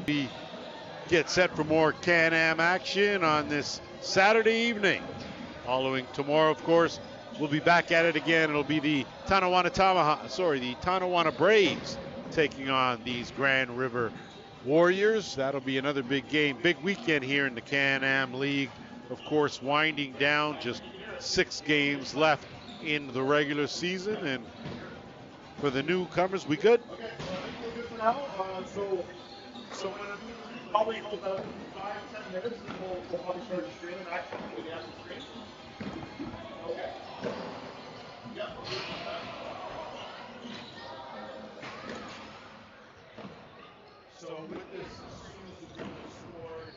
we get set for more Can-Am action on this Saturday evening. Following tomorrow, of course, we'll be back at it again. It'll be the Tonawanda Braves taking on these Grand River Warriors. That'll be another big game, big weekend here in the Can-Am League. Of course, winding down, just 6 games left in the regular season. And for the newcomers, we good? Okay, I think we're good for now. So when probably hold about 5-10 minutes, and we'll probably start the stream of action. We can have the stream. Okay. Yep, we're good for that. So with this, as soon as the goal is scored,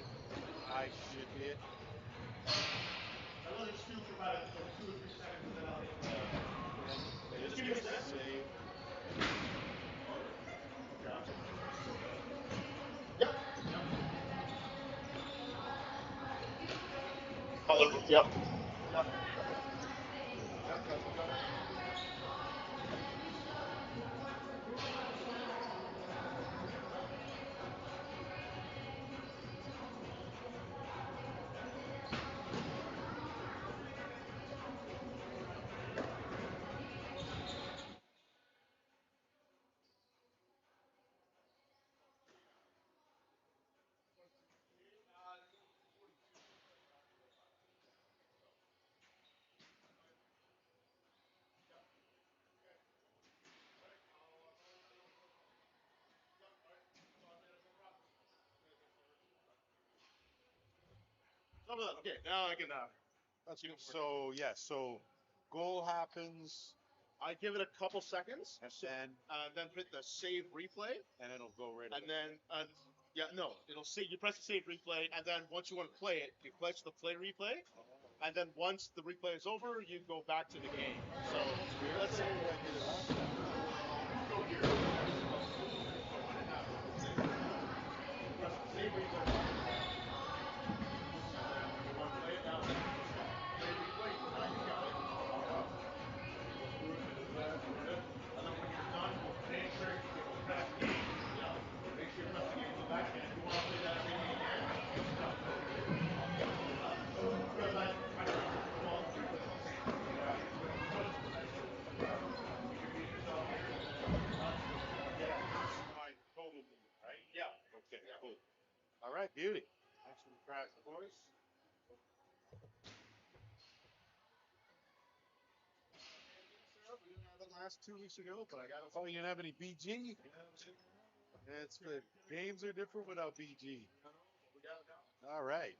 I should hit. I'll let it stew for about 2 or 3 seconds, and then I'll hit the. Just give me a sec. Save. Gotcha. Yep. Yep. Yep. Okay, now I can. That's good. So yeah, so goal happens, I give it a couple seconds, and then hit the save replay, and it'll go right. and then it'll say you press the save replay, and then once you want to play it, you press the play replay, and then once the replay is over, you go back to the game. So let's say I did it last time. Go here. Press the save replay button. And then you want to play it now. Play replay. Now you got it. Go through it, and then when you're done, make sure you press game. Yeah. Make sure you press the game, go back, and if you want to play that same game again, just go here. Because I well, the replay's the same. Yeah. You can beat yourself here, and then when you're done, you go again. My total beat, right? Yeah. Okay, cool. All right, beauty. Thanks for the crash, boys. We didn't have it last 2 weeks ago, but I got it. Oh, you didn't have any BG? It's good. Games are different without BG. We got it now. All right.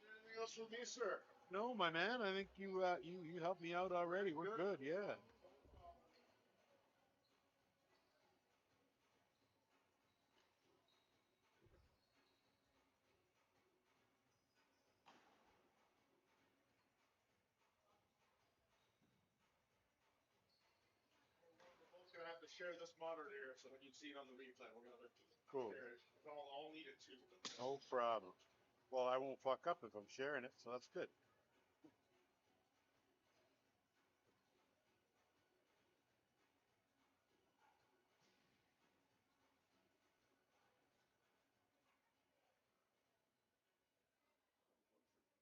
Anything else from me, sir? No, my man. I think you helped me out already. We're good. Yeah. We're both gonna have to share this monitor here, so when you see it on the replay, we're gonna Cool. share it. We'll all need it too. No problem. Well, I won't fuck up if I'm sharing it, so that's good.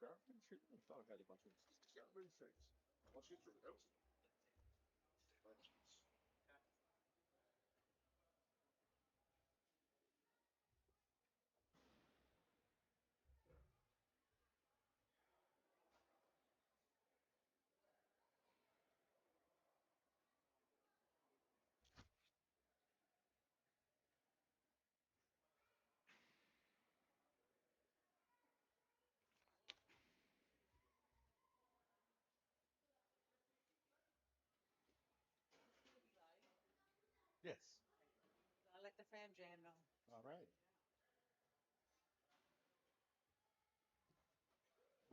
I thought I had a bunch of garbage things. Once you threw it out. Yes. I let the fam jam now. All right.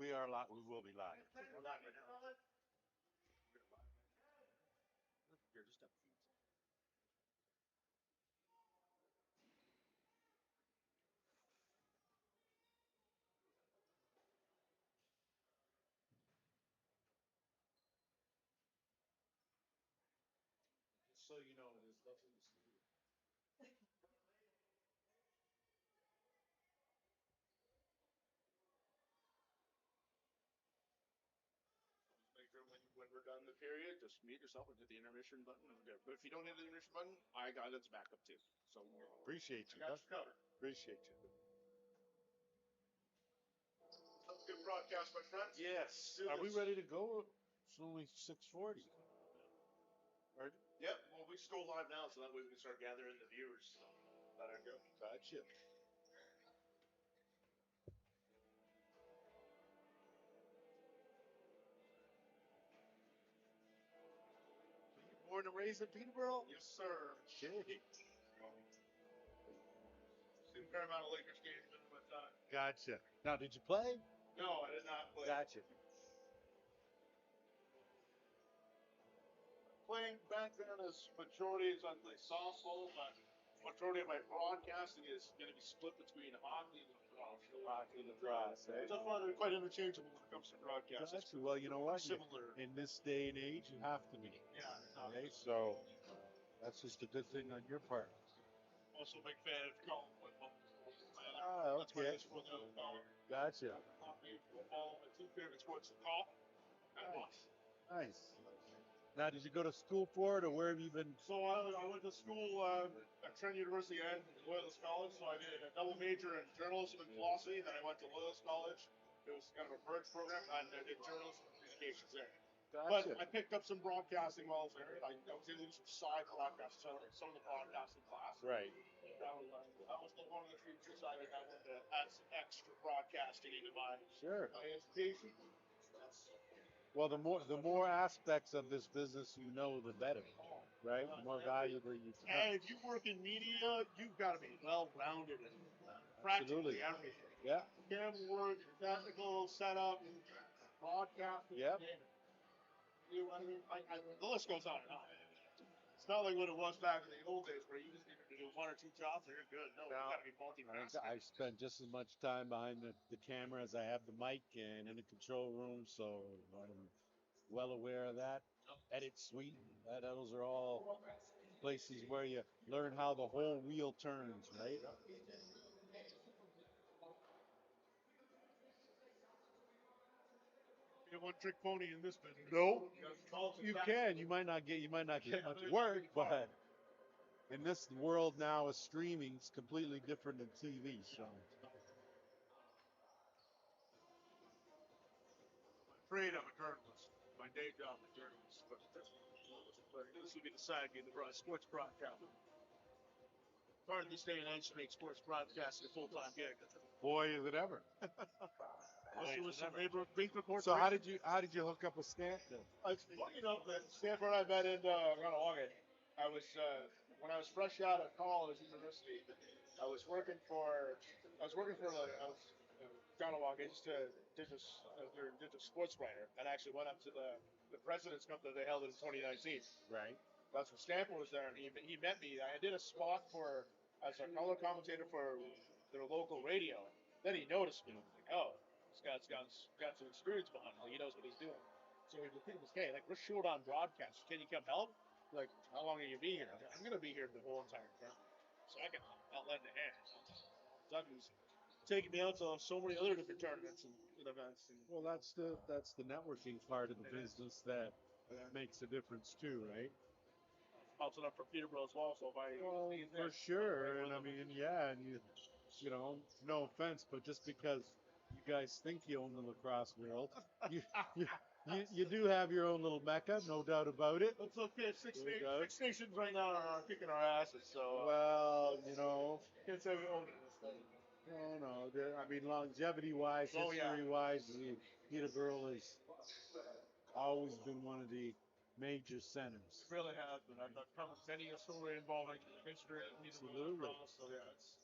We are live. We will be live. We're live right now. Here, just up. Just so you know, there's nothing to see. Make sure when we're done the period, just mute yourself and hit the intermission button. But if you don't hit the intermission button, I got its backup too. So Appreciate you. I got you covered. Appreciate you. Good broadcast, my friends. Yes. Do Are we this. ready to go? It's only 6:40. Yep. Well, we just go live now, so that way we can start gathering the viewers. So let it go. Gotcha. Born and raised in Peterborough? Yes, sir. Okay. Seen a fair amount of Lakers games in my time. Gotcha. Now, did you play? No, I did not play. Gotcha. Playing background is majority is I play softball, but majority of my broadcasting is going to be split between hockey and lacrosse. Hockey and lacrosse, eh? So far, they're quite interchangeable when it comes to broadcasting. Gotcha. Well, you know what? Similar. In this day and age, you have to be. Yeah. Okay, so that's just a good thing on your part. Also a big fan of college football. Ah, That's my okay. best for the college. Gotcha. Hockey, football, my two favorite sports are golf and Nice. Nice. Now, did you go to school for it, or where have you been? So I went to school at Trent University and Loyalist College. So I did a double major in journalism and philosophy. Then I went to Loyalist College. It was kind of a bridge program, and I did journalism and communications there. Gotcha. But I picked up some broadcasting while I was there. I was able to do some side broadcasts, some of the broadcasting class. Right. That was one of the few things I wanted to add some extra broadcasting into my education. Well, the more aspects of this business you know, the better, right? The more valuable you can. And if you work in media, you've got to be well-rounded in practically everything. Yeah. Camera work, technical setup, broadcasting. Yep. The list goes on and on. It's not like what it was back in the old days where you just needed to do one or two jobs and you're good. No, you got to be multitasking. I spent just as much time behind the camera as I have the mic and in the control room, so I'm well aware of that. Edit suite, those are all places where you learn how the whole wheel turns, right? Be a one-trick pony in this business. No, you can. You might not get much work, but in this world now of streaming, it's completely different than TV. So. Afraid I'm a journalist. My day job is journalist, but this would be the side gig, the sports broadcast. Hard in this day and age to make sports broadcasting a full-time gig. Boy, is it ever. Also with some big reports. So how did you hook up with Stanton? It's funny enough that Stanford I met in Onondaga. I was when I was fresh out of college, university. I was working for Tonawanda. I just did a sports writer, and actually went up to the President's Cup that they held in 2019. Right. That's when Stanford was there, and he met me. I did a spot as a color commentator for their local radio. Then he noticed me. Like, oh, this guy's got some experience behind him. He knows what he's doing. So he was, hey, like, we're short on broadcast. Can you come help? Like, how long are you be here? I'm gonna be here the whole entire time. So I'll lend a hand. Doug's taking me out to so many other different tournaments and events. Well, that's the networking part of the business that makes a difference too, right? Also up for Peterborough as well. So if I for sure, and I mean, yeah, and you know, no offense, but just because you guys think you own the lacrosse world, you you do have your own little mecca, no doubt about it. It's okay. Six Nations right now are kicking our asses. So well, you know, can't say we own it. No. I mean, longevity-wise, history-wise, Peterborough has always been one of the major centers. It really has been. I've covered many a story involving history and Peterborough. So yeah, it's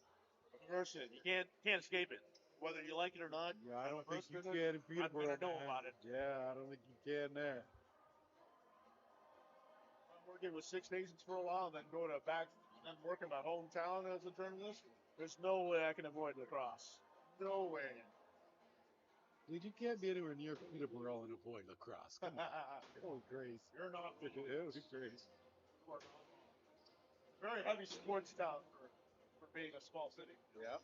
a version. You can't escape it. whether you like it or not. Yeah, I don't think you Brisbane, can in Peterborough. I'm gonna know man. about it. Yeah, I don't think you can there. I'm working with Six Nations for a while, then go to back and work in my hometown as a journalist. There's no way I can avoid lacrosse. No way. Dude, you can't be anywhere near Peterborough and avoid lacrosse. Come on. Oh, Grace. You're not. It was Grace. Very heavy sports town for being a small city. Yeah.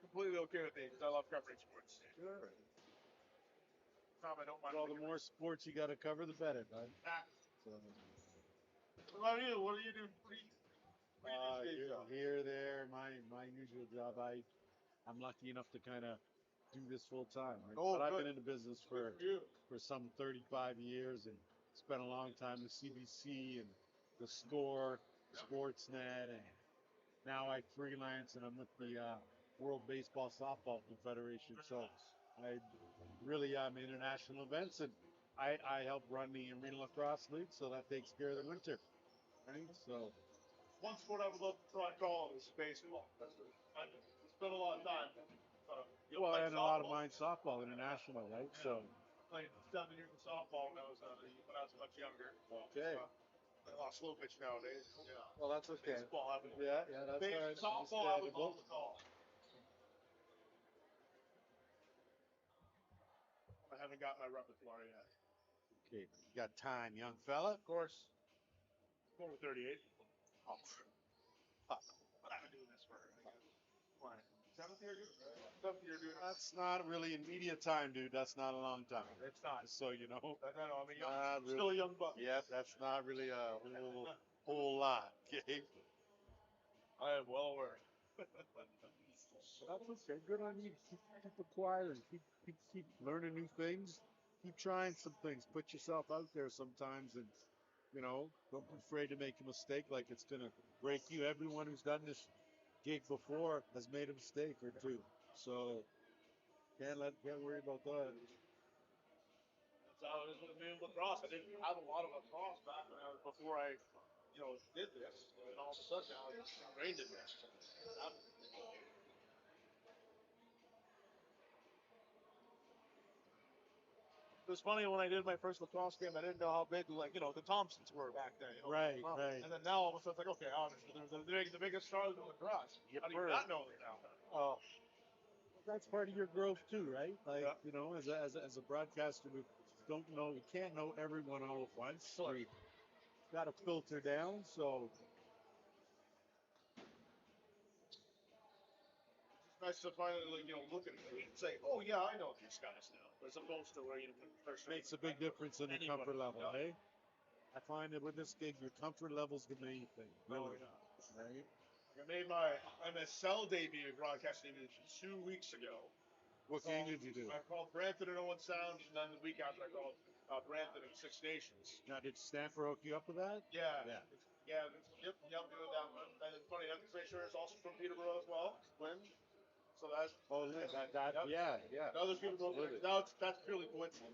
Completely okay with me because I love covering sports. Sure. Tom, I don't mind. All the more sports you got to cover, the better, bud. So, What about you? What do you do? What do you do? here, there, my usual job. I'm lucky enough to kind of do this full time. Right? Oh, but I've good. been in the business for some 35 years and spent a long time with CBC and the Score, Sportsnet, and now I freelance and I'm with the World Baseball Softball Confederation. So I really am international events and I help run the Arena Lacrosse League, so that takes care of the winter. Right? So One sport I would love to try calling is baseball. I spent a lot of time. well, and a lot of mine softball international, right? Yeah. So I played 7 years of softball when I was much younger. okay. A lot of slow pitch nowadays. Yeah. Well, that's okay. Baseball, I would. Yeah, that's all right. Softball, I would love to call. I haven't got my repertoire yet. Okay, you got time, young fella. Of course. Over 38. Oh, fuck. But I've been doing this for, I guess, what, 7th year? 7th year doing it. That's not really in media time, dude. That's not a long time. It's not. Just so you know. I know, I'm Not still a young buck. Yeah, that's not really a whole lot. Okay. I am well aware. That's okay. Good on you. Keep acquiring. Keep learning new things. Keep trying some things. Put yourself out there sometimes, and don't be afraid to make a mistake. Like it's gonna break you. Everyone who's done this gig before has made a mistake or two. So can't worry about that. That's how it is with me in lacrosse. I didn't have a lot of lacrosse back when before I, did this. And all of a sudden now I'm just ingrained in this. It was funny when I did my first lacrosse game. I didn't know how big, the Thompsons were back then. Right. And then now all of a sudden it's like, okay, obviously they're the biggest stars in lacrosse. How do you not know that now? Oh, that's part of your growth too, right? Like Yeah. as a broadcaster, we can't know everyone all at once. So you got to filter down. So It's nice to finally, look at it and say, oh yeah, I know these guys now. As opposed to where makes a big difference in the comfort level, eh? I find that with this gig, your comfort level's the main thing. Really. Right? I made my MSL debut broadcasting 2 weeks ago. What game did you do? I called Brampton and Owen Sound, and then the week after I called Brampton and Six Nations. Now, did Stanford hook you up with that? Yeah. Yep, doing that one. And it's funny, that Fisher is also from Peterborough as well. Lynn. So that's. Oh, Lynn, yeah. Other people know. Now that's purely coincidental.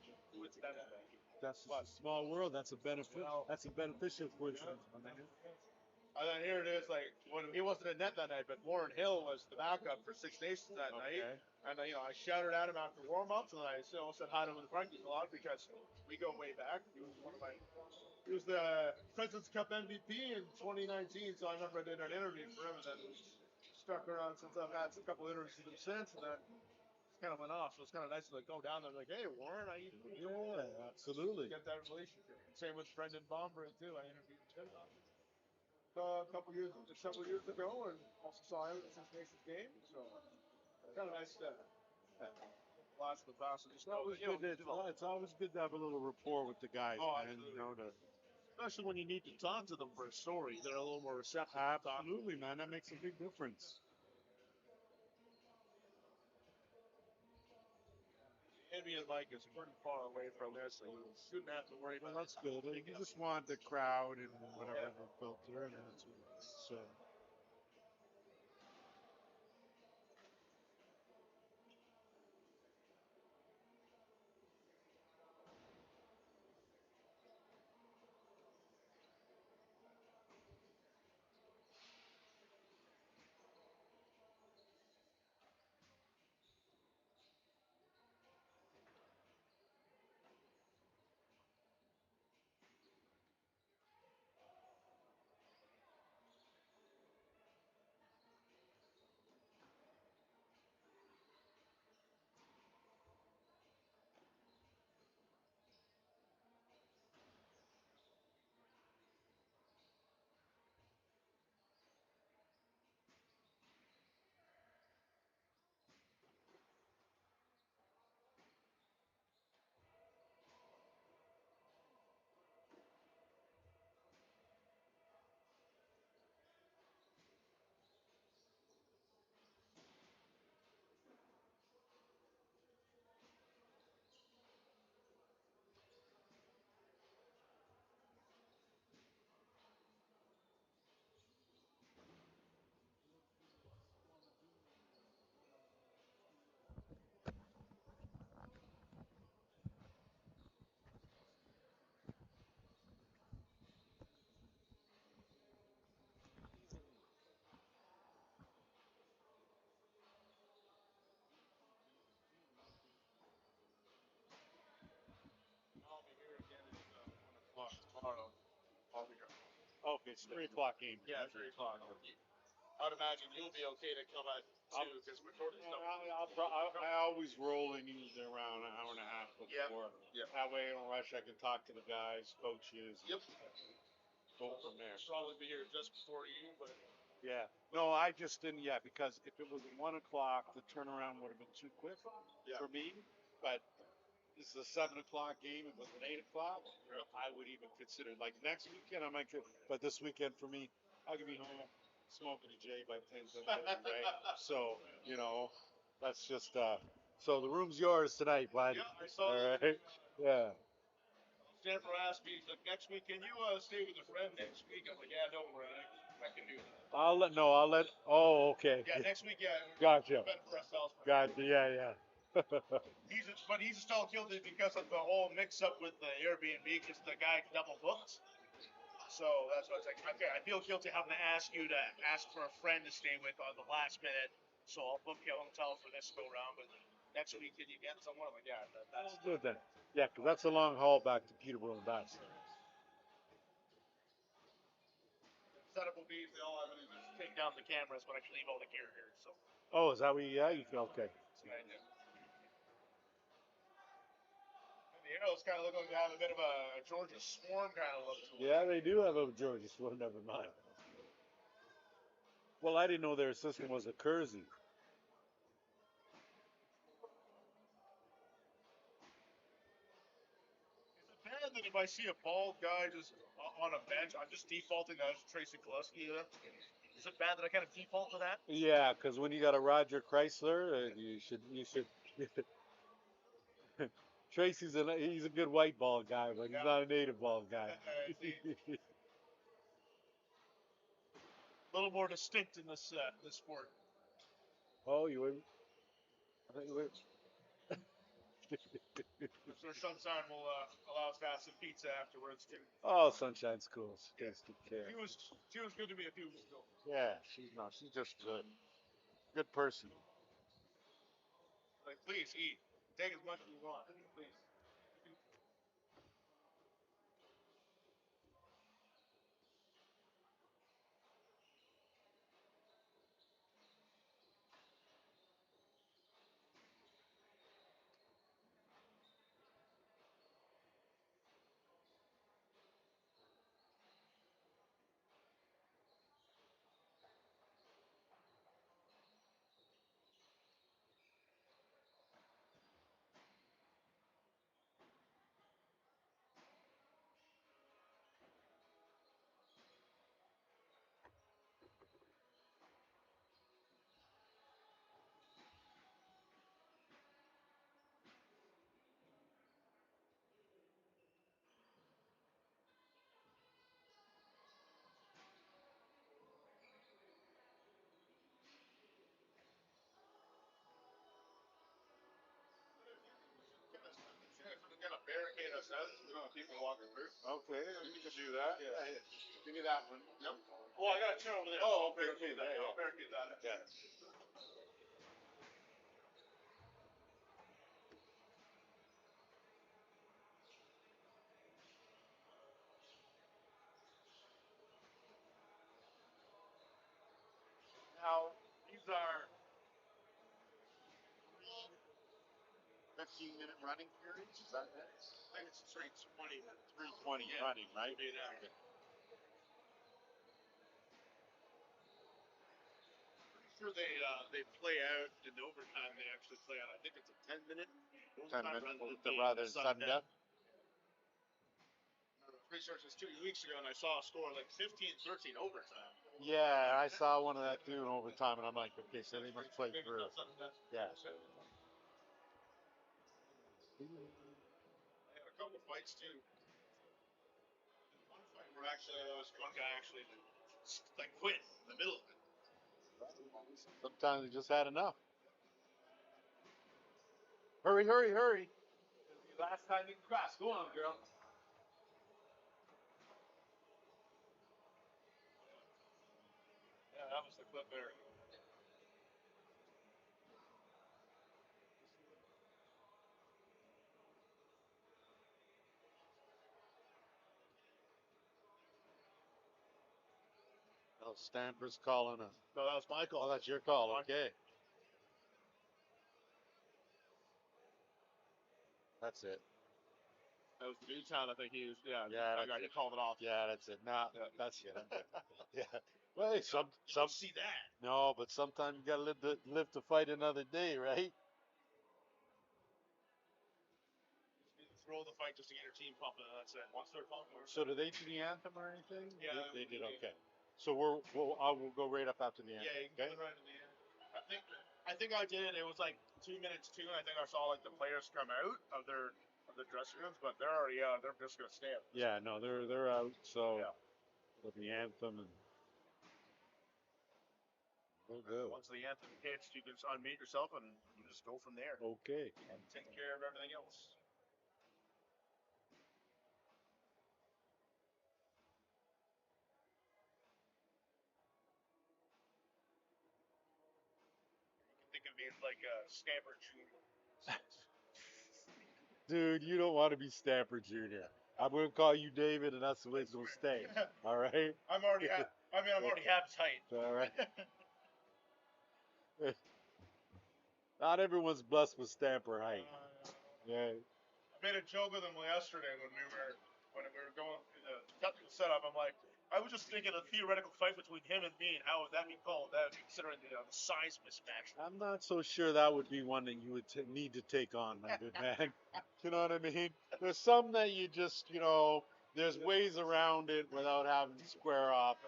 That's a small world. That's a benefit. That's a beneficial coincidence, my man. And then here it is, like, when he wasn't in net that night, but Warren Hill was the backup for Six Nations that night. And, I shouted at him after warm-ups, and I said hi to him in the parking lot because we go way back. He was the President's Cup MVP in 2019, so I remember I did an interview for him, and then stuck around since. I've had a couple interviews with him since, and then it kind of went off. So it's kind of nice to go down there and like, hey, Warren, how you doing? Yeah, absolutely. Get that relationship. Same with Brendan Bomber, too. I interviewed him a couple years ago, and also saw him at the Six Nations game. So kind of nice to last the pass and just know. It's always good to have a little rapport with the guys, man. Especially when you need to talk to them for a story, they're a little more receptive. Absolutely, man. That makes a big difference. Henry and Mike is pretty far away from this, so you shouldn't have to worry about. Well, that's good. You just want the crowd and whatever filter, and that's so. Okay, it's 3 o'clock game. Yeah, 3 o'clock. I'd imagine you'll be okay to come at 2 because we're short and stuff. I always roll in usually around an hour and a half before. Yep. That way, I don't rush. I can talk to the guys, coaches. Yep. Go from there. Probably be here just before you, but. Yeah. No, I just didn't yet because if it was at 1 o'clock, the turnaround would have been too quick for me. But this is a 7 o'clock game. If it was at 8 o'clock, I would even consider it. Like next weekend, I might. But this weekend for me, I could be home smoking a J by 10 right? So that's just. So the room's yours tonight, bud. Yeah, I saw All that. right. Yeah. Jennifer asked me, she's like, next week, can you stay with a friend next week? I'm like, yeah, don't worry, I can do that. I'll let. Oh, okay. Yeah, next week, yeah. Gotcha. Better for ourselves. Gotcha. Yeah. But he's still guilty because of the whole mix-up with the Airbnb because the guy double booked. So that's what it's like. Okay, I feel guilty having to ask you to ask for a friend to stay with on the last minute. So I'll book you a hotel for this go round. But next week, can you get someone? I'm like, yeah, that's Good then. Yeah, because that's a long haul back to Peterborough and back. setup will be. They all have to just take down the cameras, but I can leave all the gear here. So. Oh, is that what you feel okay? That's what I do. The Arrows kind of look like they have a bit of a Georgia Swarm kind of look to them. Yeah, they do have a Georgia Swarm, never mind. Well, I didn't know their system was a Kersey. Is it bad that if I see a bald guy just on a bench, I'm just defaulting as Tracy Gillespie? Is it bad that I kind of default to that? Yeah, because when you got a Roger Chrysler, you should. Tracy's he's a good white ball guy, but he's not a native ball guy. A little more distinct in this sport. Oh, you would. I thought you would. Mr. Sunshine will allow us to have some pizza afterwards too. Oh, Sunshine's cool. She takes good care. She was good to me a few weeks ago. Yeah, she's just good. Good person. Like, please eat. Take as much as you want. Please. Kind of barricade us out so people walking through. Okay, you can do that. Yeah. Give me that one. Yep. Oh, I got a chair over there. Oh, I'll barricade that. yeah. I'll barricade that. Yeah. Now, these are 15-minute running periods. Is that it? I think it's 320. 320 running, right? Pretty sure they play out in overtime. They actually play out. I think it's a 10-minute 10 overtime minutes rather than sudden death. Pretty sure it was 2 weeks ago, and I saw a score like 15-13 overtime. Yeah, I saw one of that too in overtime, and I'm like, okay, so they must play through. Yeah. I had a couple fights too. One fight where actually there was one guy actually like quit in the middle of it. Sometimes they just had enough. Hurry, hurry, hurry. Last time you can cross. Go on, girl. Yeah, that was the clip there. Stamper's calling us. No, that was my call. Oh, that's your call. Okay. That's it. That was Newtown. I think he was. Yeah. Yeah, That guy, he called it off. Yeah, that's it. Nah, Yeah. that's it. I'm good. Yeah. Well, hey, some. See that? No, but sometimes you gotta live to fight another day, right? Throw the fight just to get your team pumping. That's it. Once they're pumped. So do they do the anthem or anything? Yeah, they did. they- Okay. So we'll go right up after the anthem. Yeah, you can Okay. put it right in the end. I think I did. It was like 2 minutes too, and I think I saw like the players come out of their dressing rooms, but they're already they're just gonna stand. Yeah. No, they're out. So Yeah. with the anthem and. We'll go. Once the anthem hits, you can just unmute yourself and you just go from there Okay. and take care of everything else. You can think of me as like a Stamper Jr. Dude, you don't want to be Stamper Jr. I'm going to call you David, and that's the way it's going to stay. All right? I'm already half his height. All right. Not everyone's blessed with Stamper height. Yeah. I made a joke with him yesterday when we were going to cut the setup. I'm like, I was just thinking a theoretical fight between him and me, and how would that be called? That considering the size mismatch. I'm not so sure that would be one that you would need to take on, my good man. You know what I mean? There's some that you just, there's ways around it without having to square off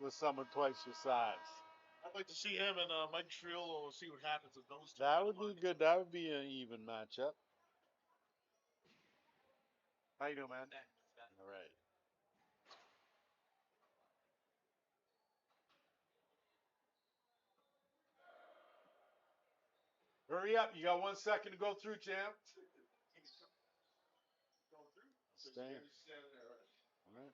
with someone twice your size. I'd like to see him and Mike Triolo and see what happens with those two. That would be good. That would be an even matchup. How you doing, man? All right. Hurry up. You got 1 second to go through, champ. Stay. All right.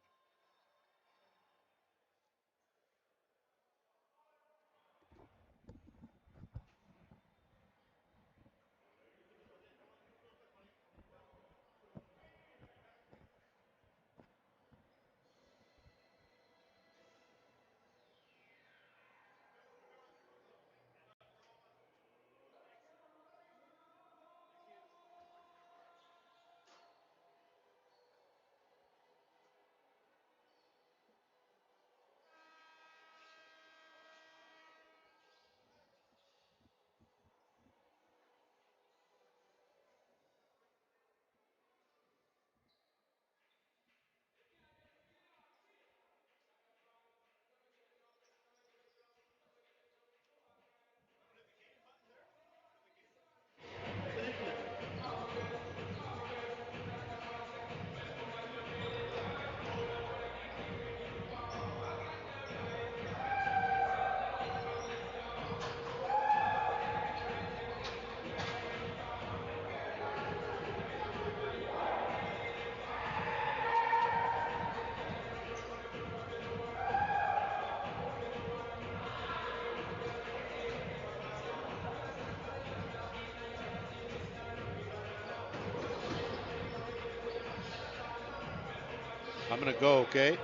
I'm going to go, okay?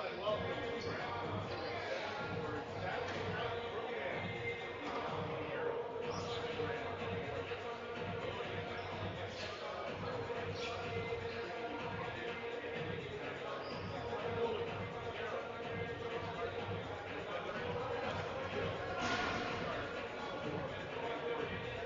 And welcome to the grounds for the 74th Saturday Night Pro Am of the Allegany Arrows Onondaga Redhawks Warriors. Loading and tackling at shortstop for the White Sox, Allegany Arrows and Newtown Golden Eagles. For the Arrows, Oil Spring Senecas. And for the Redhawks, Newtown Golden Eagles.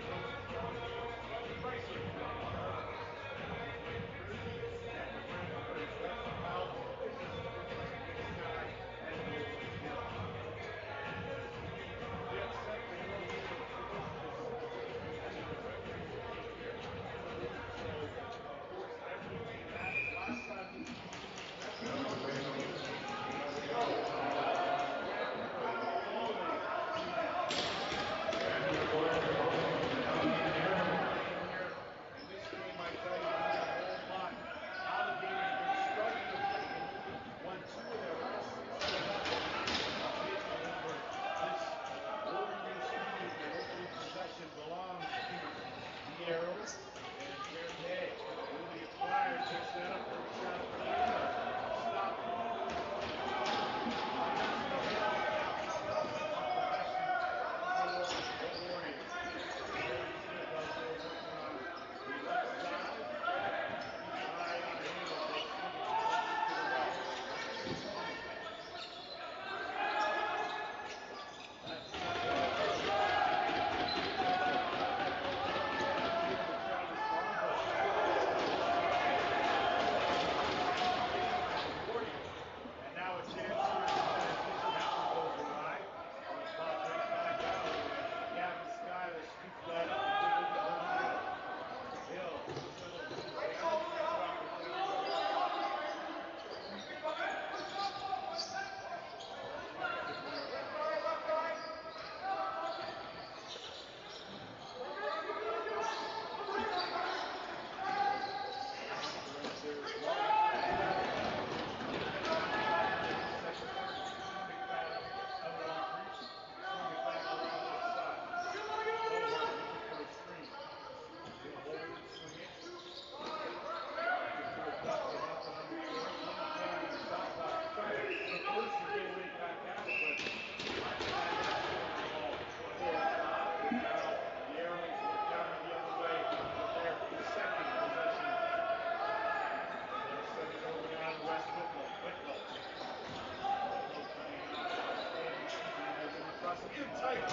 tight. He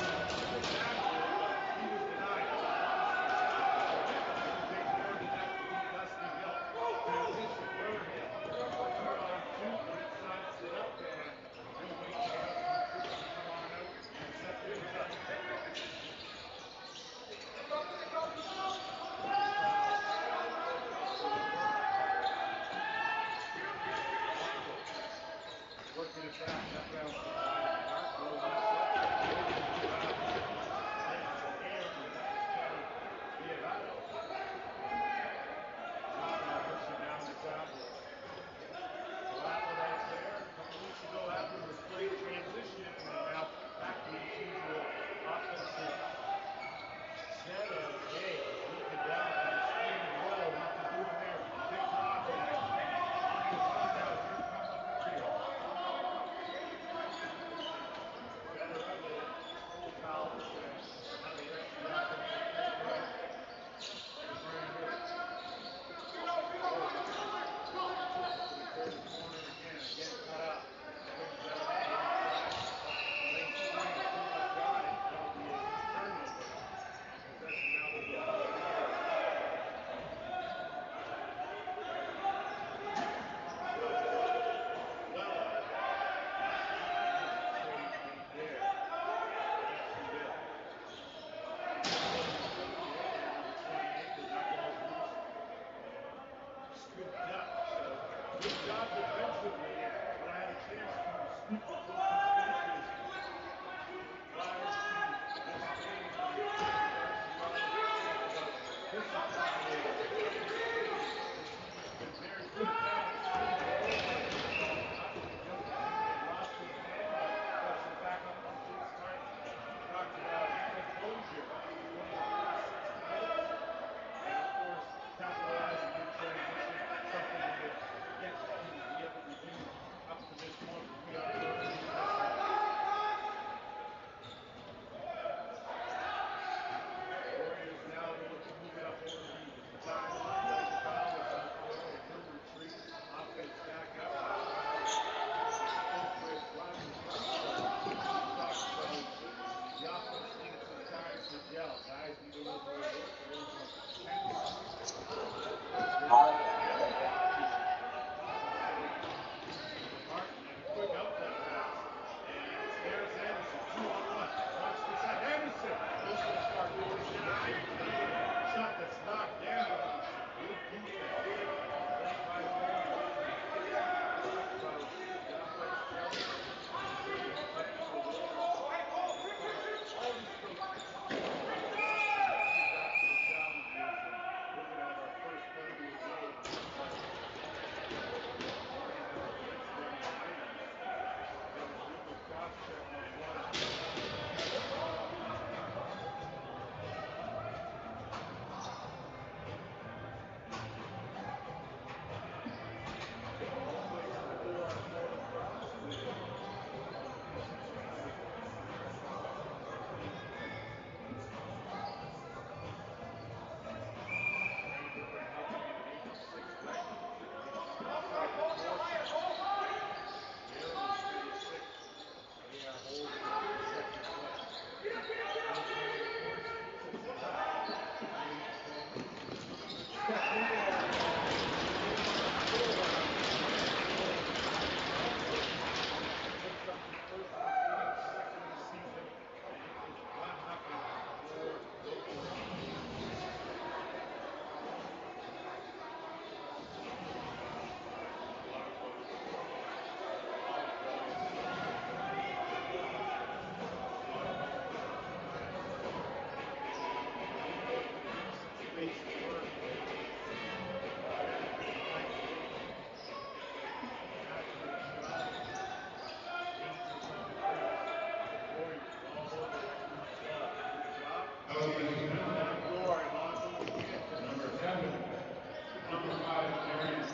was after it, but he was denied. That's a loss. Take more than that to beat Dusty Hill. Transition, third Hill. 4-on-2, weak side set up, and he'll wait for the Upton troops to come on out and set things up. Working it back, that round beat wide of the mark, low reset, over to Raffle. Then to air, and that was carried via Raffle. Raffle pushing down the travel. So Raffle out there, a couple weeks ago, Raffle was playing transition, and now back to his usual offensive set of, hey, looking down for the screen and roll, nothing doing there. Picked off, and on the run now, here come the Warriors. Better of it, full fouls, and now the rest of the offense will take her out for Grand River. To the third corner again cut out. Swings that around, inside. Late screen, too much on it. That'll be a turnover. Possession now will go to the Warriors. Scooped up, so good job defensively. When I had a chance to speak with both these coaches prior to this game, we actually got on to talk about discipline and what this team has been very good at balancing the role. Not to jump the team that lost his man, but got some backup options tonight. Talked about Nico Crozier playing the first 60 minutes. And of course, capitalizing in transition, something we have yet to be able to do up to this point with Nico Crozier in this one. Warriors now will look to move it up over the timeline. Dyke Powell is out there, and he'll retreat. Offense back up. Spoke with Ryan Carlson. He talked about the offense needed some time to gel. Guys need a little more work, a little more chemistry. Of course, they're going to have to. Martin and a quick outlet pass. And it's there's Anderson, 2-on-1. Watch the side. Anderson goes for the far post denied. Shot that's knocked down. Some good defense. Played by the Warriors. Talk about the offense gelling. They're fighting for water. Of course, all these coaches coming back to the challenges, and we're going to have our first play of the game. But already now against them already. Then a legal cross check on one. This plays a 4-on-4 lacrosse with Grand River helping in an 8-6 win. Nation inside the portion. The Arrows 36. They are holding second place. Newtown, of course, sits atop 8-10. Good step in there, and Newtown on a 4-round. Picks up his first win, 82nd of the season, and it is 1-0 for Newtown. A lot of guys on the offense. A lot of all-stars tonight. Decent space to work. Tonight's game, natural strategy. Danger coming through. Warriors all over that weak side. Good job. Now back door and on goes again to number 7. Number 5, Aaron.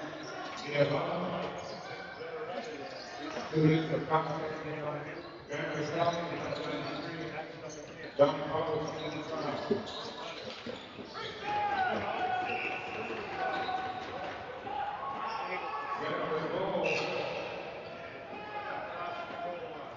Better of it, and students of concentrating on him. Grand Stallion, number 93, next up again. John Carlos, 85. Hunter. Good offensive facility by Martin able to set up the goal and put that across the goal line.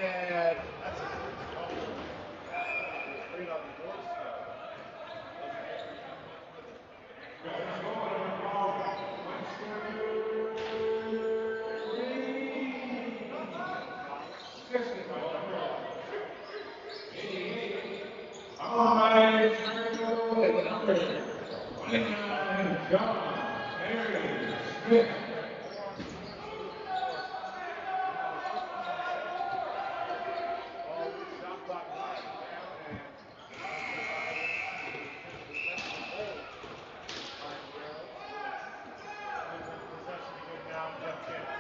And that's a close call. Right on the doorstep. Doesn't make her do much with it. Shot clock winding down, and Dr. Byron will take possession. Hold Allegany Arrows. They'll hold possession again now. Jeff Kennedy. Yep. Gets it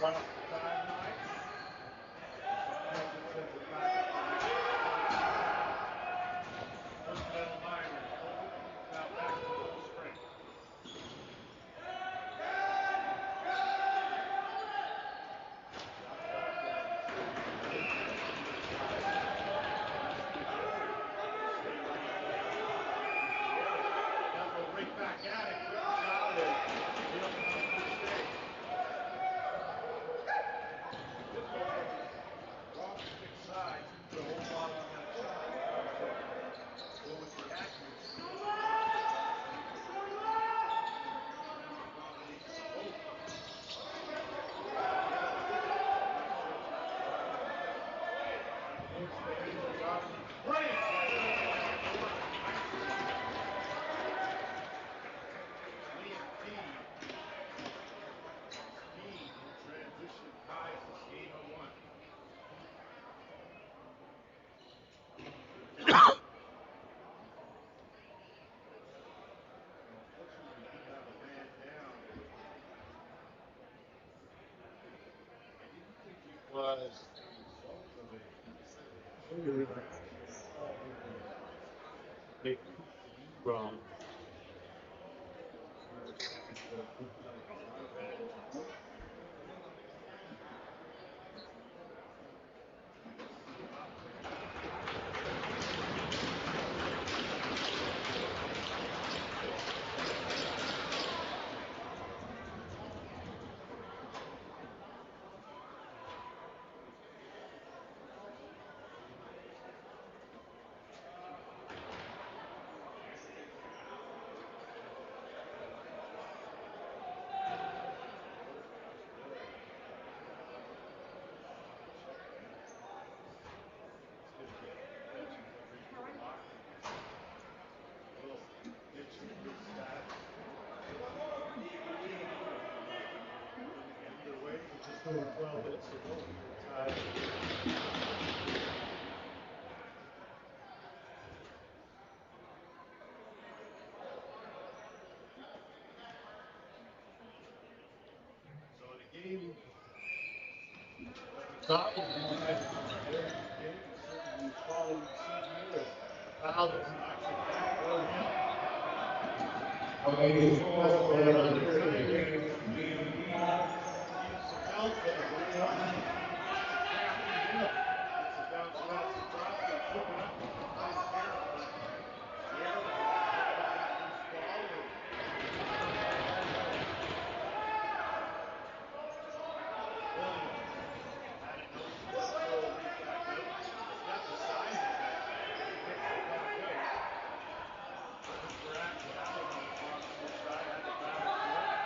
across the timeline. Preston sends it back up the ice. Personnel minors. Hold. Now back to Oil Spring. Right back at it, quick shot, and he'll come for stay. Didn't know if it was wrong to pick sides and put a whole lot on that shot. Go with the accuracy. Combination of both. Braves have taken that corner nicely. Liam T. Speed in transition ties this game at 1. Unfortunately, we have a man down. I didn't think it was a result of a wrong. Either way, with just over 12 minutes to go, we are tied. So in a game, top of the line, very good game. We certainly following suit here as Fowler knocks it back 1-0. Teams some help, but a great arm. Crafty Hill gets a bounce pass across. They flip it up behind Garrett, but the Arrows will pick up that loose ball. And Williams had a notion to throw right back out. He's got the size of it. He gets it back out. Looking for action. Allen on the far near side had to battle for it.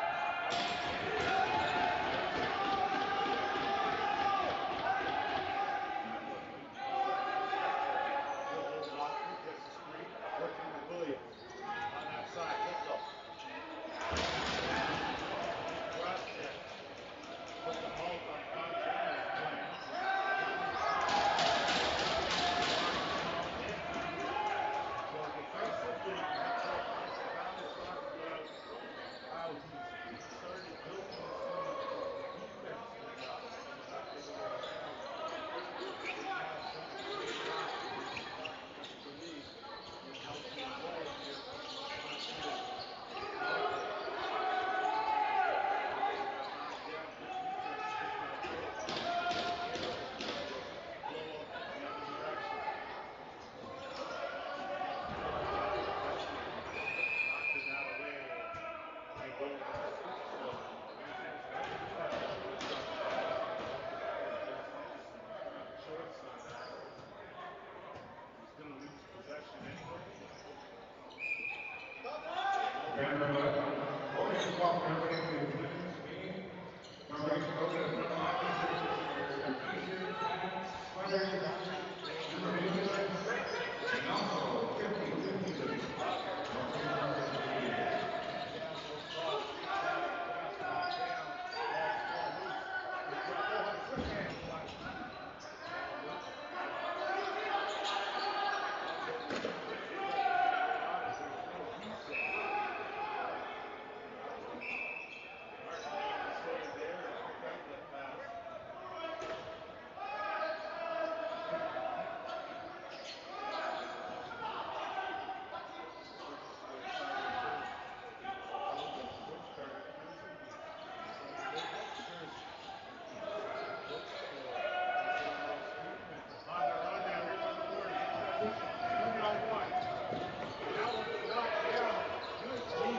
Warriors welcome everybody to tonight's meeting. Please note that some officers wear t-shirts, hats, sweaters, memorabilia, and also 50/50 league. Welcome to participate. Down, no cross. Pass brought down. Ball still loose. With Brett Bohan. Quick hands, but ball loose. Outlet receiver. Quick to get it on it. There's no use there.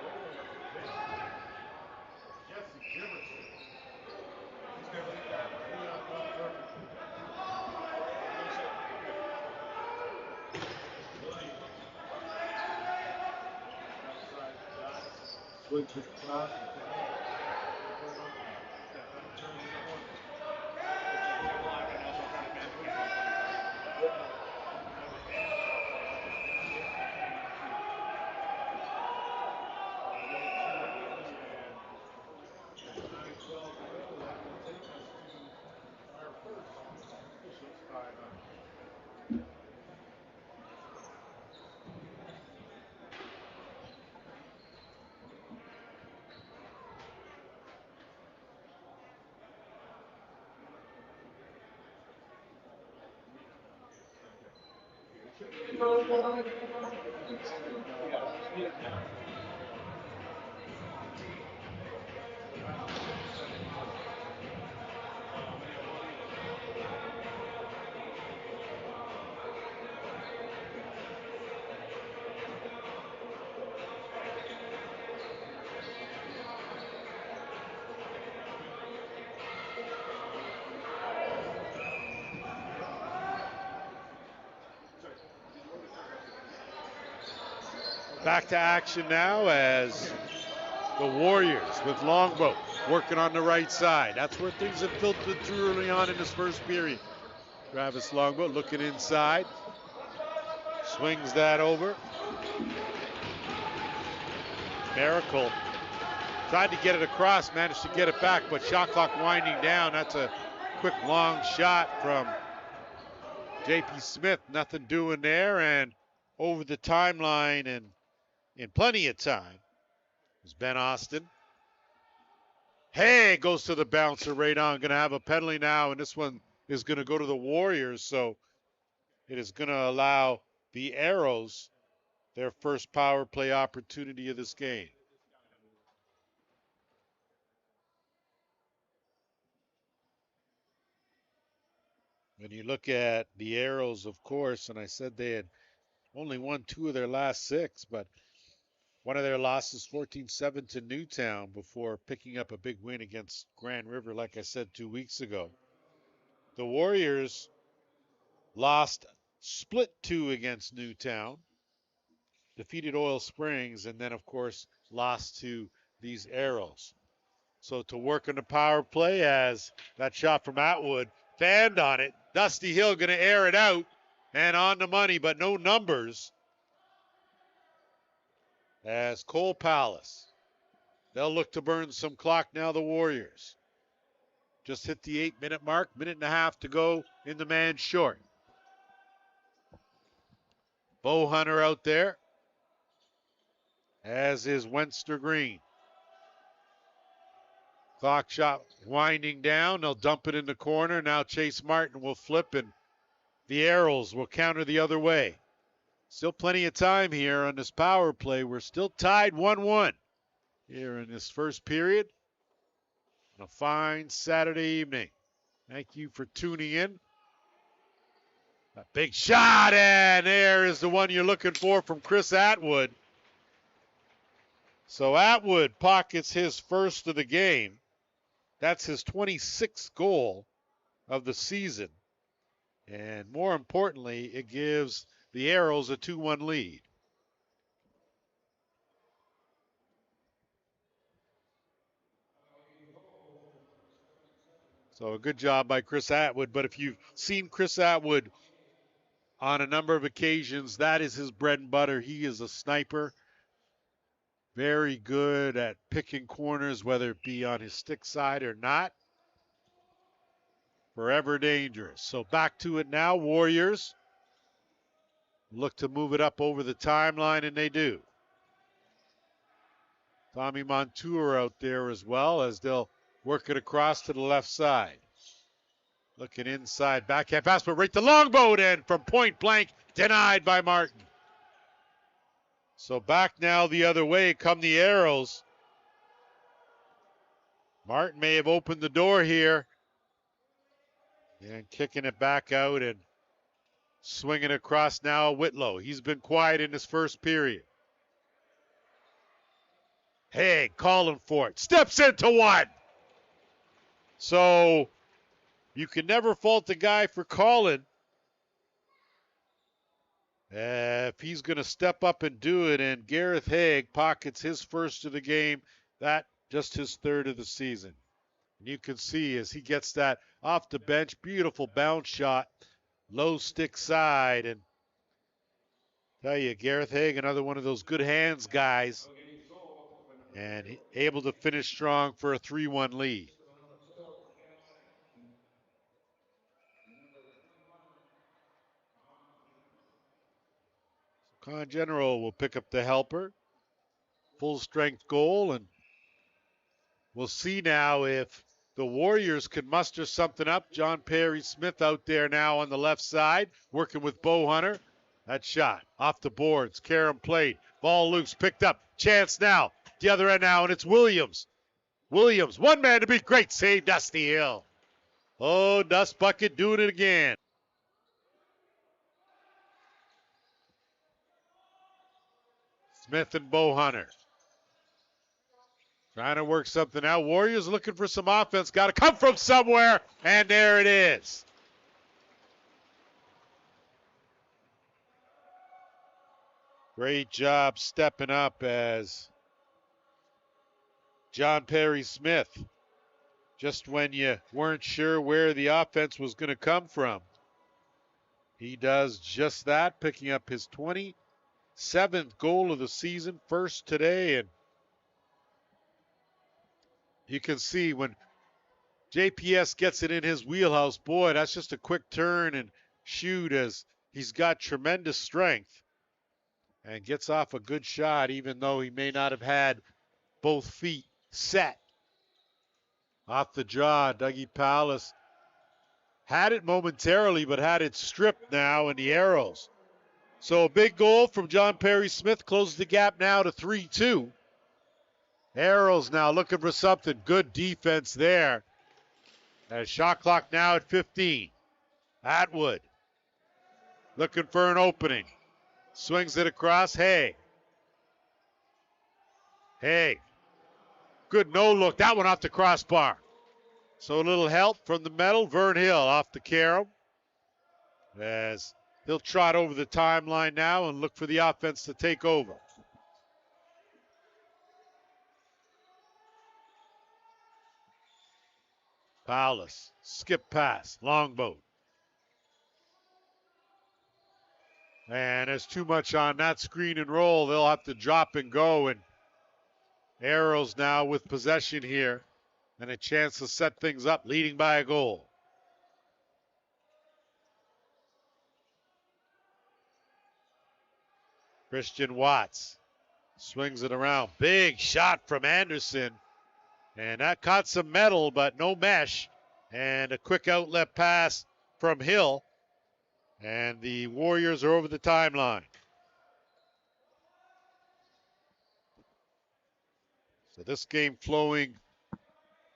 Martin made the save there. A quick outlet pass. Switch to the entire third. Coach started Pearson. Pearson. Looks for Arrows team and on the run now. Here come the Warriors in transition. 3-on-1. That one's brought down. Good defense there. Potentially saving a goal was a bit. Jesse Giverson. He's going to lead that 3-on-1 perfectly. Williams. Outside dot. Switch across. Back to action now as the Warriors with Longboat working on the right side. That's where things have filtered through early on in this first period. Travis Longboat looking inside. Swings that over. Miracle tried to get it across, managed to get it back, but shot clock winding down. That's a quick long shot from J.P. Smith. Nothing doing there, and over the timeline and in plenty of time is Ben Austin. Hey, goes to the bouncer right on. Going to have a penalty now, and this one is going to go to the Warriors, so it is going to allow the Arrows their first power play opportunity of this game. When you look at the Arrows, of course, and I said they had only won 2 of their last 6, but one of their losses 14-7 to Newtown before picking up a big win against Grand River, like I said 2 weeks ago. The Warriors lost split 2 against Newtown, defeated Oil Springs, and then, of course, lost to these Arrows. So to work on the power play as that shot from Atwood, fanned on it. Dusty Hill going to air it out and on the money, but no numbers. As Cole Palace, they'll look to burn some clock now, the Warriors. Just hit the 8-minute mark, minute and a half to go in the man short. Bo Hunter out there, as is Wenster Green. Clock shot winding down. They'll dump it in the corner. Now Chase Martin will flip, and the Arrows will counter the other way. Still plenty of time here on this power play. We're still tied 1-1 here in this first period on a fine Saturday evening. Thank you for tuning in. A big shot, and there is the one you're looking for from Chris Atwood. So Atwood pockets his first of the game. That's his 26th goal of the season. And more importantly, it gives the Arrows a 2-1 lead. So a good job by Chris Atwood. But if you've seen Chris Atwood on a number of occasions, that is his bread and butter. He is a sniper. Very good at picking corners, whether it be on his stick side or not. Forever dangerous. So back to it now. Warriors look to move it up over the timeline, and they do. Tommy Montour out there as well as they'll work it across to the left side. Looking inside, backhand pass, but right to Longboat, and from point blank, denied by Martin. So back now the other way come the Arrows. Martin may have opened the door here. And kicking it back out and swinging across now Whitlow. He's been quiet in his first period. Hey, calling for it. Steps into one. So you can never fault the guy for calling. If he's going to step up and do it, and Gareth Haig pockets his first of the game, that just his third of the season. And you can see as he gets that off the bench, beautiful bounce shot, low stick side, and tell you, Gareth Haig, another one of those good hands guys, and able to finish strong for a 3-1 lead. Con General will pick up the helper. Full strength goal, and we'll see now if the Warriors can muster something up. John Perry Smith out there now on the left side, working with Bo Hunter. That shot off the boards. Karam played. Ball loose, picked up. Chance now. The other end now, and it's Williams. Williams, one man to beat. Great save, Dusty Hill. Oh, Dust Bucket doing it again. Smith and Bo Hunter trying to work something out. Warriors looking for some offense. Got to come from somewhere, and there it is. Great job stepping up as John Perry Smith, just when you weren't sure where the offense was going to come from. He does just that, picking up his 27th goal of the season, first today, and you can see when JPS gets it in his wheelhouse, boy, that's just a quick turn and shoot as he's got tremendous strength and gets off a good shot, even though he may not have had both feet set. Off the jaw, Dougie Palace had it momentarily, but had it stripped now in the Arrows. So a big goal from John Perry Smith closes the gap now to 3-2. Arrows now looking for something. Good defense there. And shot clock now at 15. Atwood looking for an opening. Swings it across. Hey. Good no look. That one off the crossbar. So a little help from the metal. Vern Hill off the carom. As he'll trot over the timeline now and look for the offense to take over. Paulus, skip pass, Longboat. And there's too much on that screen and roll. They'll have to drop and go. And Arrows now with possession here and a chance to set things up, leading by a goal. Christian Watts swings it around. Big shot from Anderson. And that caught some metal, but no mesh. And a quick outlet pass from Hill. And the Warriors are over the timeline. So this game flowing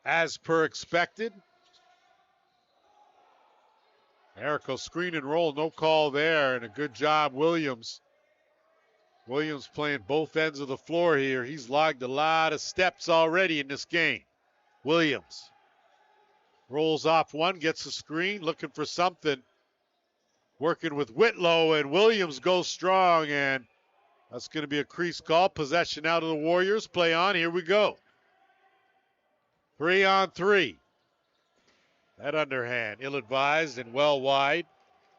as per expected. Erico screen and roll, no call there, and a good job, Williams. Williams playing both ends of the floor here. He's logged a lot of steps already in this game. Williams rolls off one, gets a screen, looking for something. working with Whitlow, and Williams goes strong, and that's going to be a crease call. Possession out of the Warriors. Play on. Here we go. 3-on-3. That underhand, ill-advised and well wide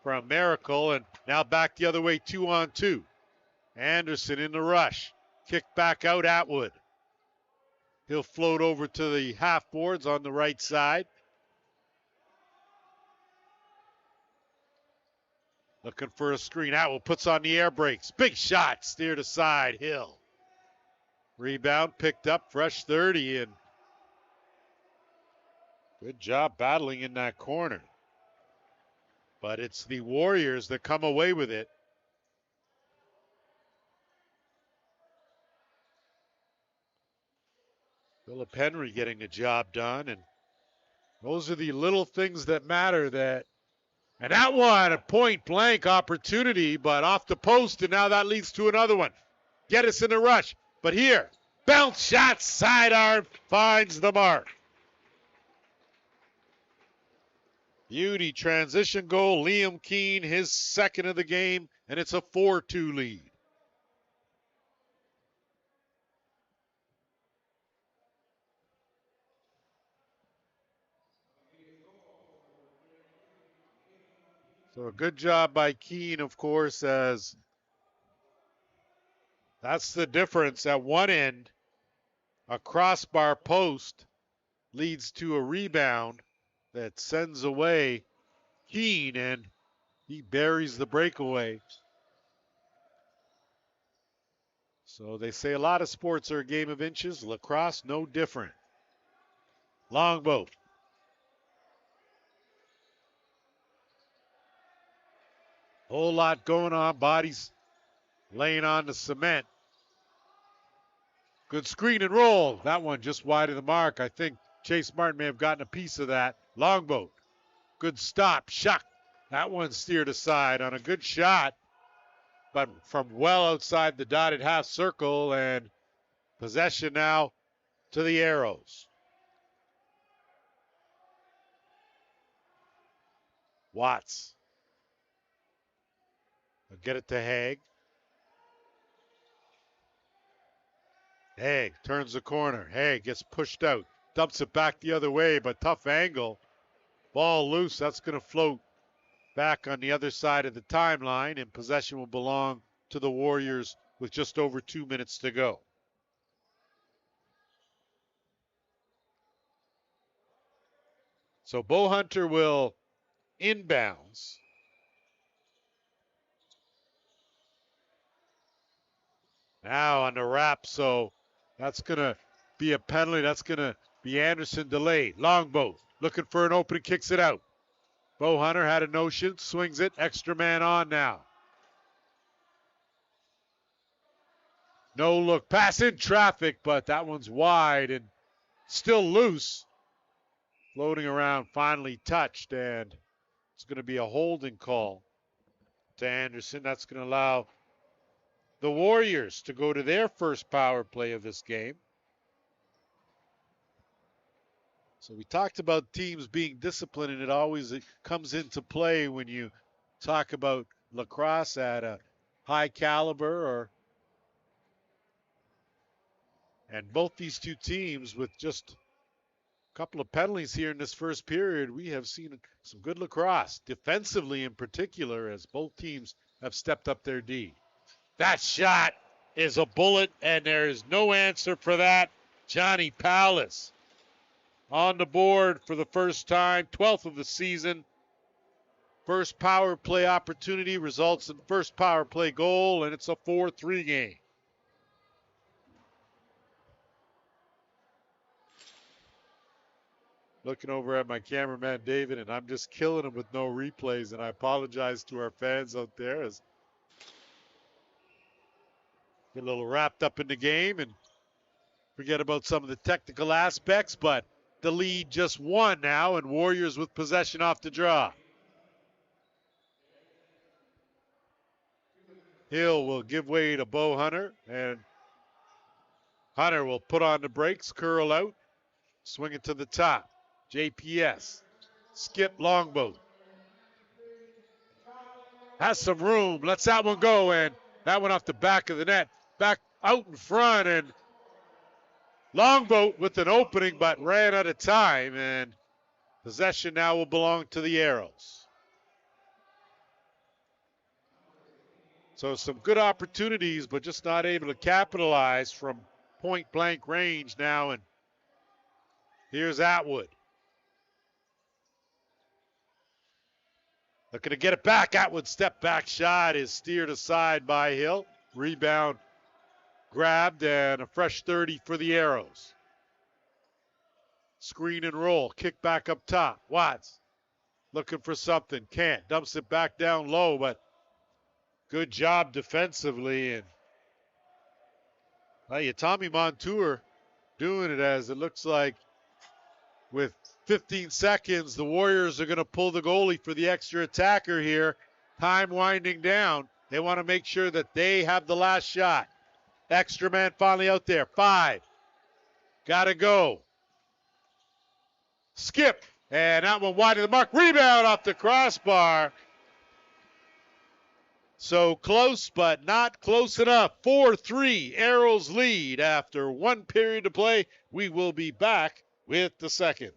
from Miracle, and now back the other way, 2-on-2. Anderson in the rush. Kick back out, Atwood. He'll float over to the half boards on the right side. Looking for a screen. Atwood puts on the air brakes. Big shot, steered aside, Hill. Rebound picked up, fresh 30, and good job battling in that corner. But it's the Warriors that come away with it. Philip Henry getting the job done, and those are the little things that matter. And that one, a point blank opportunity, but off the post, and now that leads to another one. Get us in a rush, but here, bounce shot, sidearm, finds the mark. Beauty transition goal, Liam Keane, his second of the game, and it's a 4-2 lead. So a good job by Keane, of course, as that's the difference. At one end, a crossbar post leads to a rebound that sends away Keane, and he buries the breakaway. So they say a lot of sports are a game of inches. Lacrosse, no different. Longboat. Whole lot going on. Bodies laying on the cement. Good screen and roll. That one just wide of the mark. I think Chase Martin may have gotten a piece of that. Longboat. Good stop. Shot. That one steered aside on a good shot, but from well outside the dotted half circle, and possession now to the Arrows. Watts. They'll get it to Haig. Haig turns the corner. Haig gets pushed out. Dumps it back the other way, but tough angle. Ball loose. That's going to float back on the other side of the timeline, and possession will belong to the Warriors with just over 2 minutes to go. So Bo Hunter will inbounds. Now on the wrap, so that's going to be a penalty. That's going to be Anderson delayed. Longboat looking for an opening, kicks it out. Bo Hunter had a notion, swings it, extra man on now. No look, pass in traffic, but that one's wide and still loose. Floating around, finally touched, and it's going to be a holding call to Anderson. That's going to allow the Warriors to go to their first power play of this game. So we talked about teams being disciplined, and it always comes into play when you talk about lacrosse at a high caliber. And both these two teams, with just a couple of penalties here in this first period, we have seen some good lacrosse, defensively in particular, as both teams have stepped up their D. That shot is a bullet, and there is no answer for that. Johnny Pallas on the board for the first time, 12th of the season. First power play opportunity results in first power play goal, and it's a 4-3 game. Looking over at my cameraman, David, and I'm just killing him with no replays, and I apologize to our fans out there as get a little wrapped up in the game and forget about some of the technical aspects, but the lead just won now, and Warriors with possession off the draw. Hill will give way to Bo Hunter, and Hunter will put on the brakes, curl out, swing it to the top. JPS, skip Longboat. has some room, lets that one go, and that one off the back of the net. Back out in front, and Longboat with an opening, but ran out of time, and possession now will belong to the Arrows. So some good opportunities, but just not able to capitalize from point blank range now. And here's Atwood. Looking to get it back. Atwood's step back shot is steered aside by Hill. Rebound grabbed, and a fresh 30 for the Arrows. Screen and roll. Kick back up top. Watts looking for something. Can't. Dumps it back down low, but good job defensively. And Tommy Montour doing it, as it looks like with 15 seconds, the Warriors are going to pull the goalie for the extra attacker here. Time winding down. They want to make sure that they have the last shot. Extra man finally out there. 5. Got to go. Skip. And that one wide of the mark. Rebound off the crossbar. So close, but not close enough. 4-3. Arrows lead after 1 period to play. We will be back with the second.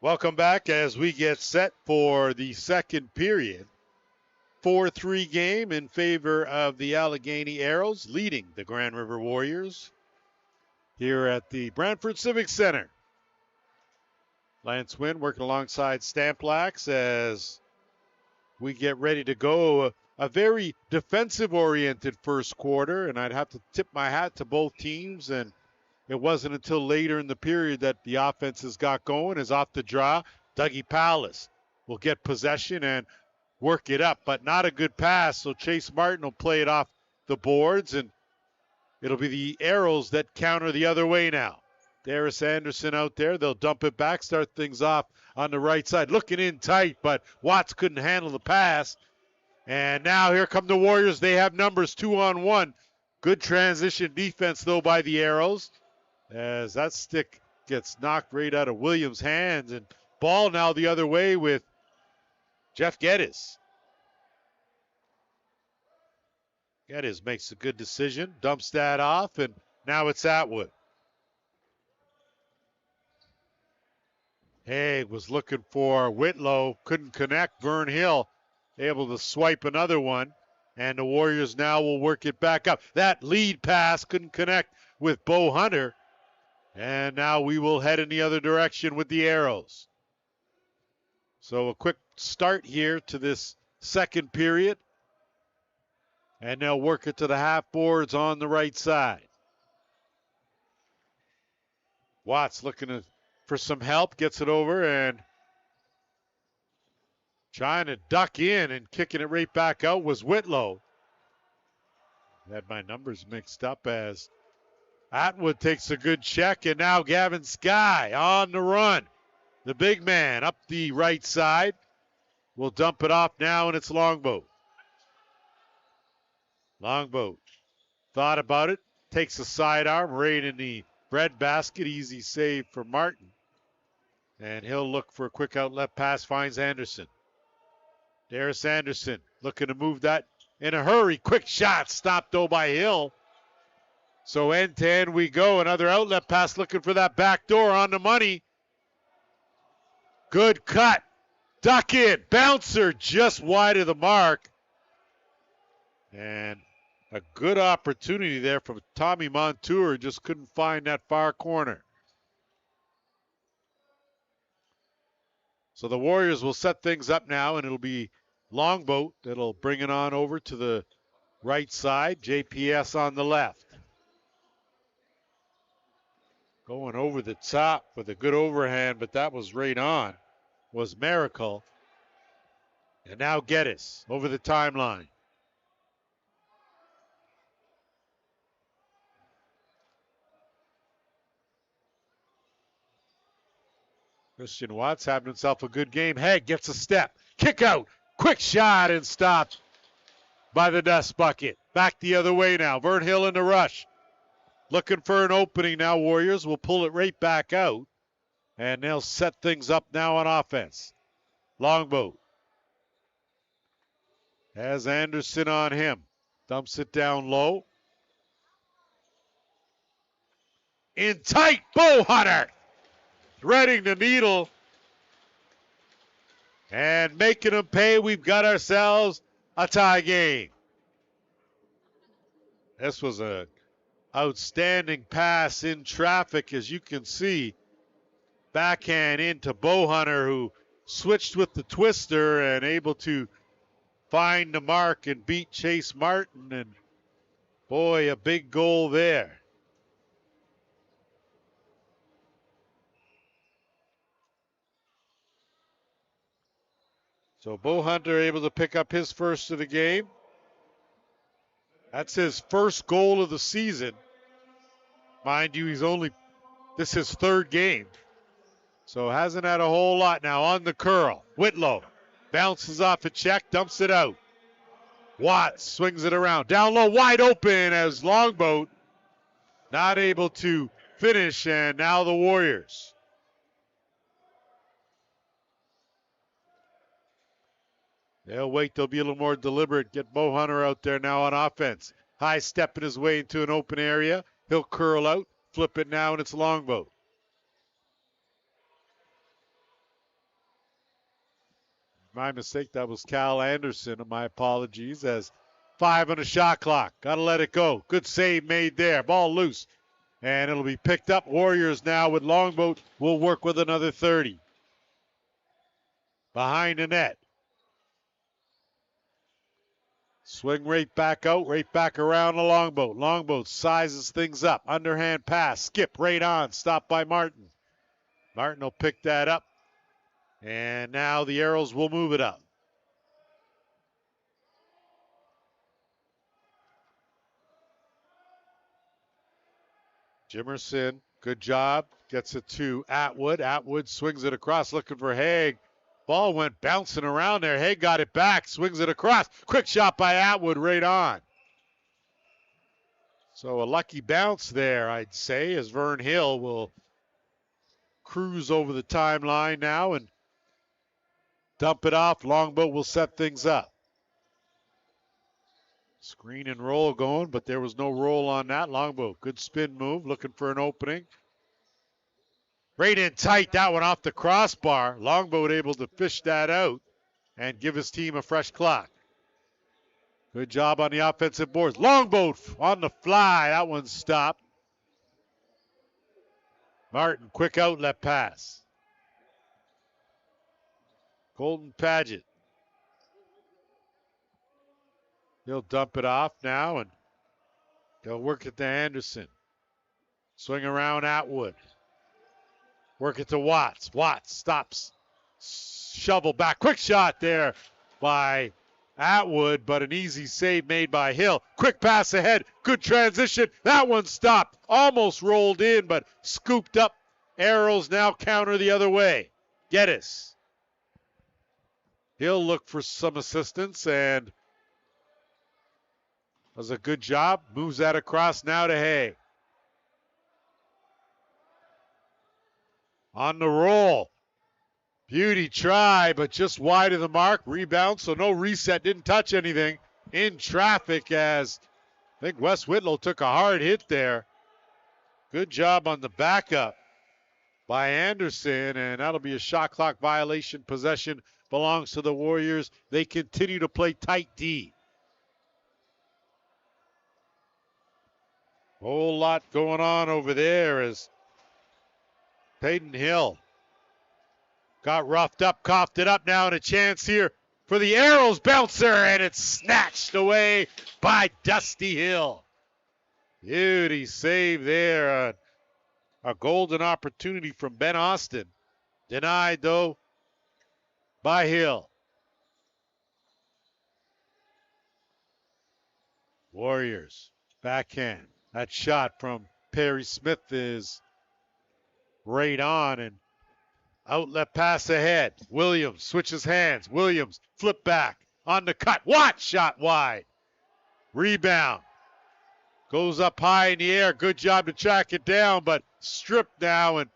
Welcome back as we get set for the second period. 4-3 game in favor of the Allegany Arrows, leading the Grand River Warriors here at the Brantford Civic Center. Lance Wynn working alongside Stamplax as we get ready to go. A very defensive-oriented first quarter, and I'd have to tip my hat to both teams, and it wasn't until later in the period that the offenses got going. As off the draw, Dougie Palace will get possession and work it up, but not a good pass, so Chase Martin will play it off the boards, and it'll be the Arrows that counter the other way now. Darius Anderson out there. They'll dump it back, start things off on the right side. Looking in tight, but Watts couldn't handle the pass. And now here come the Warriors. They have numbers 2-on-1. Good transition defense, though, by the Arrows, as that stick gets knocked right out of Williams' hands. And ball now the other way with Jeff Geddes. Geddes makes a good decision, dumps that off, and now it's Atwood. Haig was looking for Whitlow, couldn't connect. Vern Hill able to swipe another one, and the Warriors now will work it back up. That lead pass couldn't connect with Bo Hunter, and now we will head in the other direction with the Arrows. So a quick start here to this second period, and they'll work it to the half boards on the right side. Watts looking for some help, gets it over, and trying to duck in and kicking it right back out was Whitlow. Had my numbers mixed up as Atwood takes a good check, and now Gavin Skye on the run. The big man up the right side will dump it off now, and it's Longboat. Longboat thought about it, takes a sidearm right in the breadbasket. Easy save for Martin. And he'll look for a quick outlet pass, finds Anderson. Darius Anderson looking to move that in a hurry. Quick shot, stopped though by Hill. So end to end we go. Another outlet pass looking for that back door on the money. Good cut. Duck in. Bouncer just wide of the mark. And a good opportunity there from Tommy Montour. Just couldn't find that far corner. So the Warriors will set things up now, and it'll be Longboat that'll bring it on over to the right side. JPS on the left. Going over the top with a good overhand, but that was right on, was Miracle. And now Geddes over the timeline. Christian Watts having himself a good game. Haig gets a step. Kick out. Quick shot and stopped by the dust bucket. Back the other way now. Vern Hill in the rush. Looking for an opening now. Warriors will pull it right back out. And they'll set things up now on offense. Longboat has Anderson on him. Dumps it down low. In tight. Bo Hunter threading the needle and making them pay. We've got ourselves a tie game. This was an outstanding pass in traffic, as you can see. Backhand into Bo Hunter, who switched with the twister and able to find the mark and beat Chase Martin. And boy, a big goal there. So Bo Hunter able to pick up his first of the game. That's his first goal of the season. Mind you, this is his third game. So hasn't had a whole lot now on the curl. Whitlow bounces off a check, dumps it out. Watts swings it around. Down low, wide open as Longboat not able to finish, and now the Warriors. They'll wait. They'll be a little more deliberate. Get Bo Hunter out there now on offense. High stepping his way into an open area. He'll curl out, flip it now, and it's Longboat. My mistake. That was Cal Anderson. My apologies. As 5 on the shot clock. Got to let it go. Good save made there. Ball loose. And it'll be picked up. Warriors now with Longboat will work with another 30. Behind the net. Swing right back out, right back around the Longboat. Longboat sizes things up. Underhand pass. Skip right on. Stopped by Martin. Martin will pick that up. And now the Arrows will move it up. Jimerson, good job. Gets it to Atwood. Atwood swings it across, looking for Haig. Ball went bouncing around there. Haig got it back, swings it across. Quick shot by Atwood right on. So a lucky bounce there, I'd say, as Vern Hill will cruise over the timeline now and dump it off. Longboat will set things up. Screen and roll going, but there was no roll on that. Longboat, good spin move, looking for an opening. Right in tight, that one off the crossbar. Longboat able to fish that out and give his team a fresh clock. Good job on the offensive boards. Longboat on the fly, that one stopped. Martin, quick outlet pass. Colton Paget. He'll dump it off now and they'll work it to Anderson. Swing around Atwood. Work it to Watts. Watts stops. Shovel back. Quick shot there by Atwood, but an easy save made by Hill. Quick pass ahead. Good transition. That one stopped. Almost rolled in, but scooped up. Arrows now counter the other way. Geddes. He'll look for some assistance and does a good job. Moves that across now to Hay. On the roll. Beauty try, but just wide of the mark. Rebound, so no reset. Didn't touch anything. In traffic as I think Wes Whitlow took a hard hit there. Good job on the backup by Anderson, and that'll be a shot clock violation. Possession belongs to the Warriors. They continue to play tight D. Whole lot going on over there as Peyton Hill got roughed up, coughed it up now, and a chance here for the Arrows bouncer, and it's snatched away by Dusty Hill. Beauty save there. A golden opportunity from Ben Austin. Denied, though, by Hill. Warriors, backhand. That shot from Perry Smith is right on, and outlet pass ahead. Williams switches hands. Williams flip back on the cut. Watt shot wide. Rebound. Goes up high in the air. Good job to track it down, but stripped now and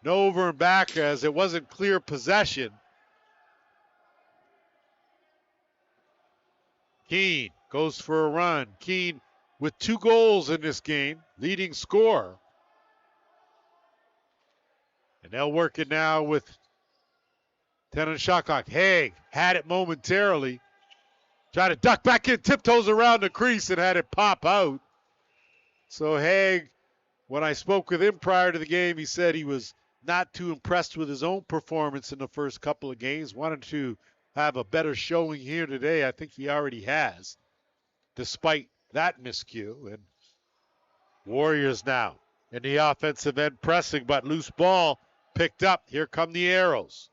no over and back as it wasn't clear possession. Keene goes for a run. Keene with 2 goals in this game, leading scorer. And they'll work it now with 10 on the shot clock. Haig had it momentarily. Tried to duck back in, tiptoes around the crease and had it pop out. So Haig, when I spoke with him prior to the game, he said he was not too impressed with his own performance in the first couple of games. Wanted to have a better showing here today. I think he already has, despite that miscue. And Warriors now in the offensive end pressing, but loose ball picked up. Here come the Arrows.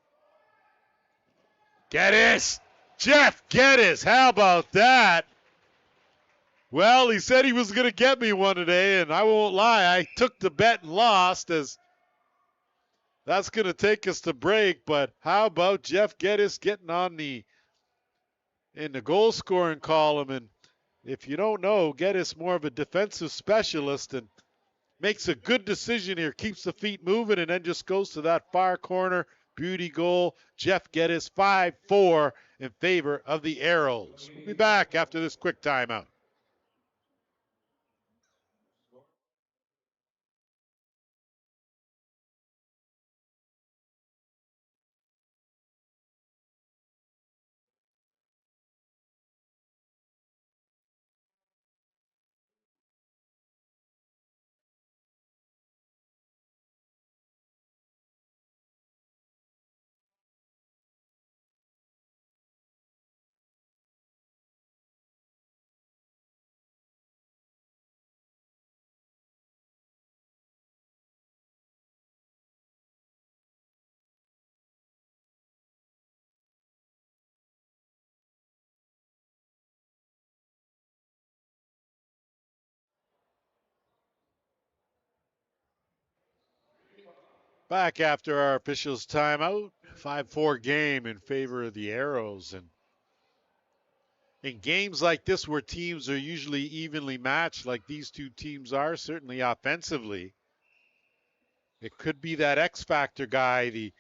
Geddes! Jeff Geddes, how about that? Well, he said he was going to get me one today, and I won't lie, I took the bet and lost, as that's going to take us to break. But how about Jeff Geddes getting on in the goal scoring column? And if you don't know, Geddes more of a defensive specialist and makes a good decision here, keeps the feet moving, and then just goes to that far corner. Beauty goal. Jeff Geddes 5-4 in favor of the Arrows. We'll be back after this quick timeout. Back after our officials' timeout. 5-4 game in favor of the Arrows. And in games like this where teams are usually evenly matched like these two teams are, certainly offensively, it could be that X factor guy, the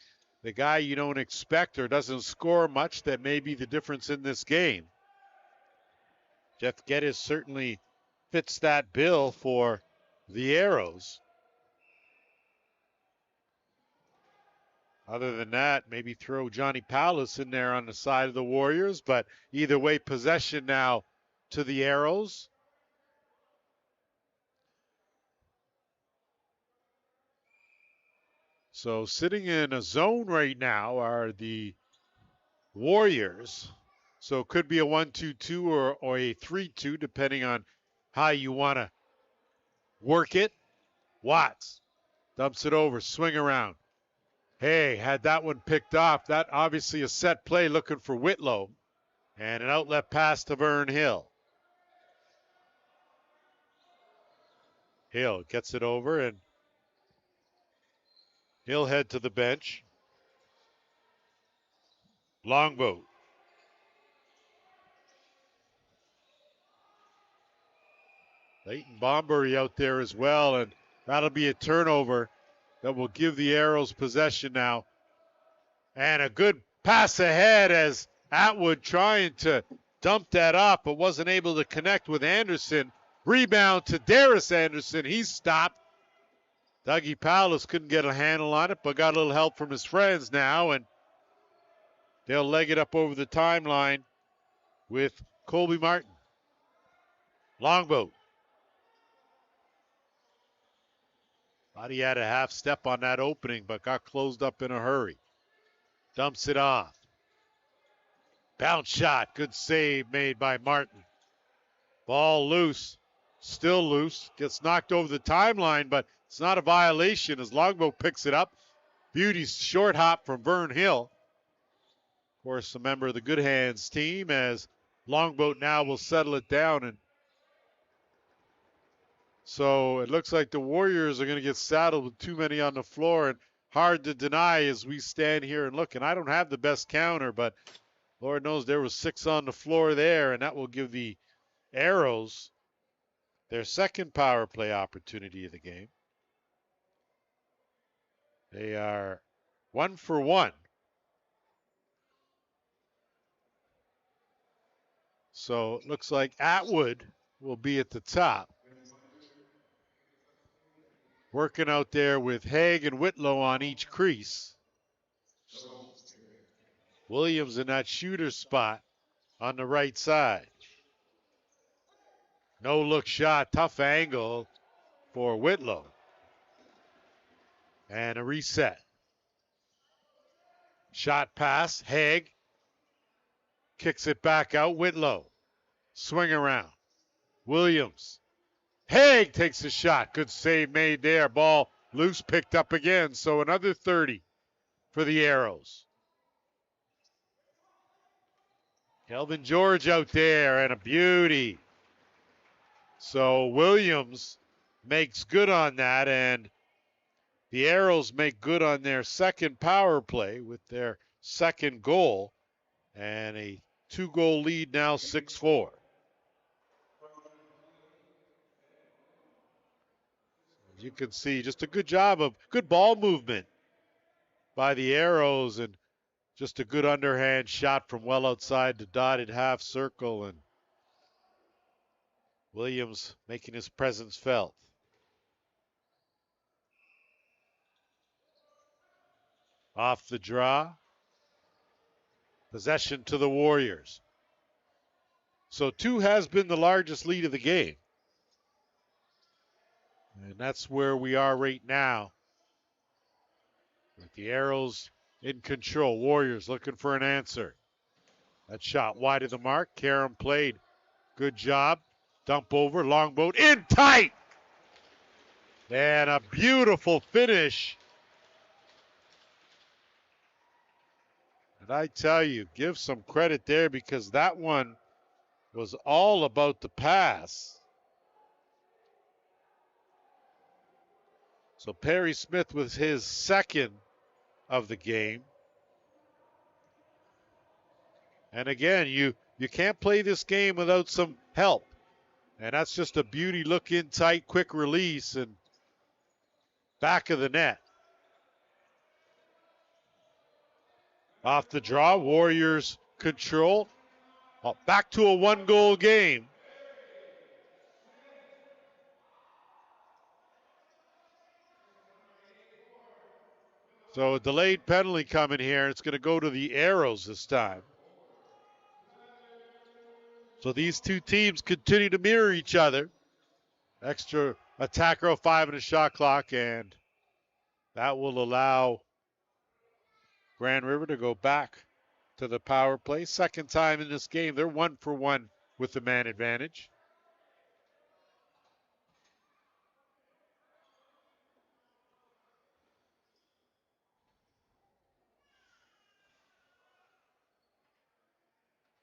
guy you don't expect or doesn't score much, that may be the difference in this game. Jeff Geddes certainly fits that bill for the Arrows. Other than that, maybe throw Johnny Paulus in there on the side of the Warriors, but either way, possession now to the Arrows. So sitting in a zone right now are the Warriors. So it could be a 1-2-2 or a 3-2, depending on how you want to work it. Watts dumps it over, swing around. Hey, had that one picked off. That obviously a set play looking for Whitlow. And an outlet pass to Vern Hill. Hill gets it over, and he'll head to the bench. Longboat. Leighton Bombury out there as well, and that'll be a turnover that will give the Arrows possession now. And a good pass ahead as Atwood trying to dump that off, but wasn't able to connect with Anderson. Rebound to Darius Anderson. He's stopped. Dougie Paulus couldn't get a handle on it, but got a little help from his friends now, and they'll leg it up over the timeline with Colby Martin. Longboat. Thought he had a half step on that opening, but got closed up in a hurry. Dumps it off. Bounce shot. Good save made by Martin. Ball loose. Still loose. Gets knocked over the timeline, but it's not a violation as Longboat picks it up. Beauty's short hop from Vern Hill. Of course, a member of the Good Hands team, as Longboat now will settle it down. And so it looks like the Warriors are going to get saddled with too many on the floor, and hard to deny as we stand here and look. And I don't have the best counter, but Lord knows there was 6 on the floor there, and that will give the Arrows their second power play opportunity of the game. They are 1 for 1. So it looks like Atwood will be at the top. Working out there with Haig and Whitlow on each crease. Williams in that shooter spot on the right side. No look shot, tough angle for Whitlow. And a reset. Shot pass, Haig kicks it back out, Whitlow. Swing around. Williams. Haig takes a shot. Good save made there. Ball loose, picked up again. So another 30 for the Arrows. Kelvin George out there and a beauty. So Williams makes good on that, and the Arrows make good on their second power play with their second goal, and a 2-goal lead now, 6-4. As you can see, just a good job of good ball movement by the Arrows, and just a good underhand shot from well outside the dotted half circle, and Williams making his presence felt. Off the draw. Possession to the Warriors. So 2 has been the largest lead of the game. And that's where we are right now. With the Arrows in control. Warriors looking for an answer. That shot wide of the mark. Karam played. Good job. Dump over. Longboat in tight. And a beautiful finish. And I tell you, give some credit there, because that one was all about the pass. So Perry Smith was his second of the game. And again, you can't play this game without some help. And that's just a beauty, look in tight, quick release, and back of the net. Off the draw, Warriors control. Back to a one-goal game. So a delayed penalty coming here. It's going to go to the Arrows this time. So these two teams continue to mirror each other. Extra attacker 5 and a shot clock, and that will allow Grand River to go back to the power play. Second time in this game. They're 1 for 1 with the man advantage.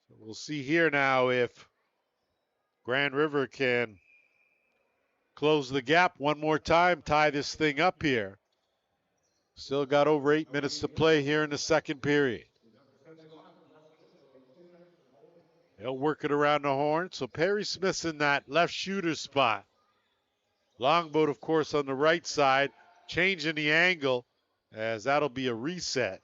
So we'll see here now if Grand River can close the gap one more time, tie this thing up here. Still got over 8 minutes to play here in the second period. They'll work it around the horn. So Perry Smith's in that left shooter spot. Longboat, of course, on the right side, changing the angle as that'll be a reset.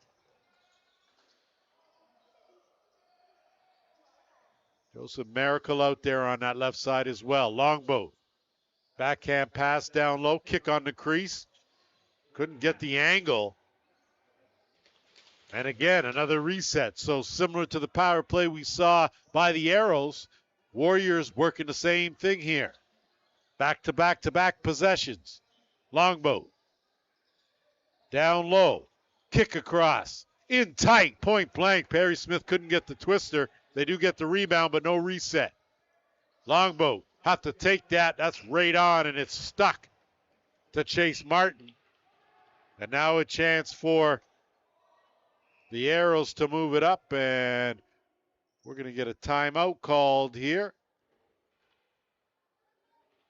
Joseph Miracle out there on that left side as well. Longboat. Backhand pass down low, kick on the crease. Couldn't get the angle. And again, another reset. So similar to the power play we saw by the Arrows, Warriors working the same thing here. Back-to-back-to-back possessions. Longboat. Down low. Kick across. In tight, point blank. Perry Smith couldn't get the twister. They do get the rebound, but no reset. Longboat. Have to take that. That's right on, and it's stuck to Chase Martin. And now a chance for the Arrows to move it up, and we're going to get a timeout called here.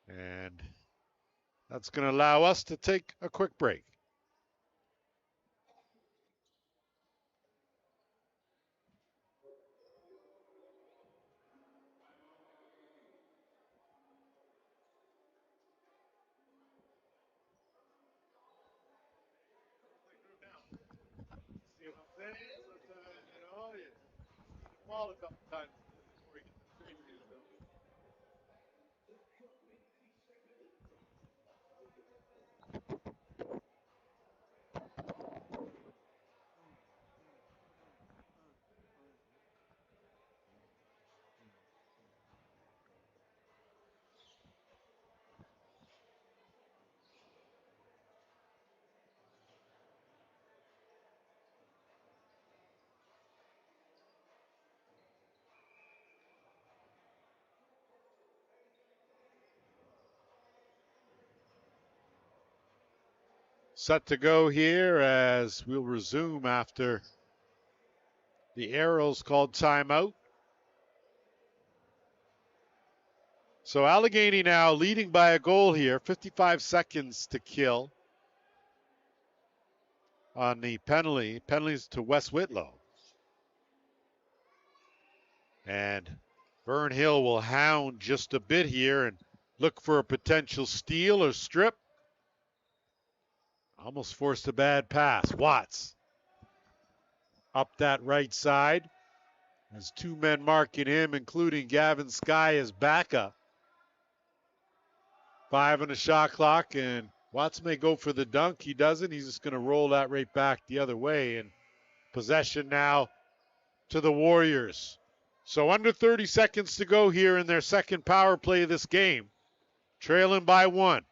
And that's going to allow us to take a quick break. A couple times before we get the previews, though. Set to go here as we'll resume after the Arrows called timeout. So Allegany now leading by a goal here, 55 seconds to kill on the penalty. Penalties to Wes Whitlow. And Vern Hill will hound just a bit here and look for a potential steal or strip. Almost forced a bad pass. Watts up that right side. There's two men marking him, including Gavin Skye as backup. 5 on the shot clock, and Watts may go for the dunk. He doesn't. He's just going to roll that right back the other way. And possession now to the Warriors. So under 30 seconds to go here in their second power play of this game. Trailing by 1.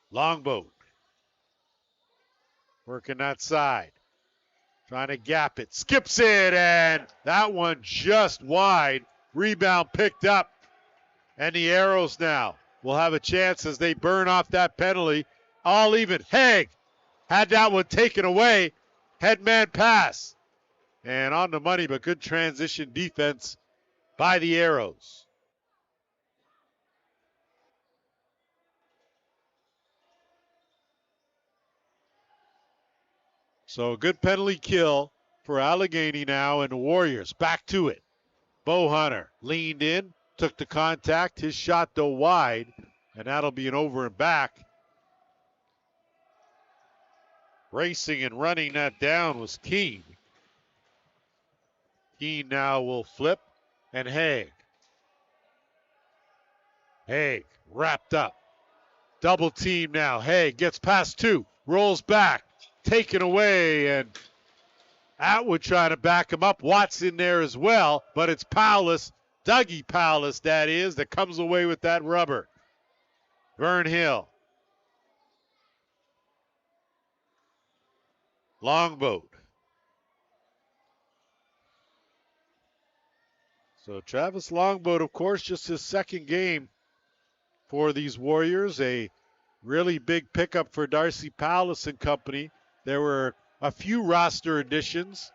Longboat. Working that side. Trying to gap it. Skips it, and that one just wide. Rebound picked up. And the Arrows now will have a chance as they burn off that penalty. All even. Haig had that one taken away. Headman pass. And on the money, but good transition defense by the Arrows. So a good penalty kill for Allegany now, and the Warriors back to it. Bo Hunter leaned in, took the contact. His shot though wide, and that'll be an over and back. Racing and running that down was Keene. Keene now will flip, and Haig. Haig wrapped up. Double team now. Haig gets past two, rolls back, taken away, and Atwood trying to back him up. Watts in there as well, but it's Powless, Dougie Powless that is, that comes away with that rubber. Vern Hill. Longboat. So Travis Longboat, of course, just his second game for these Warriors. A really big pickup for Darcy Powless and company. There were a few roster additions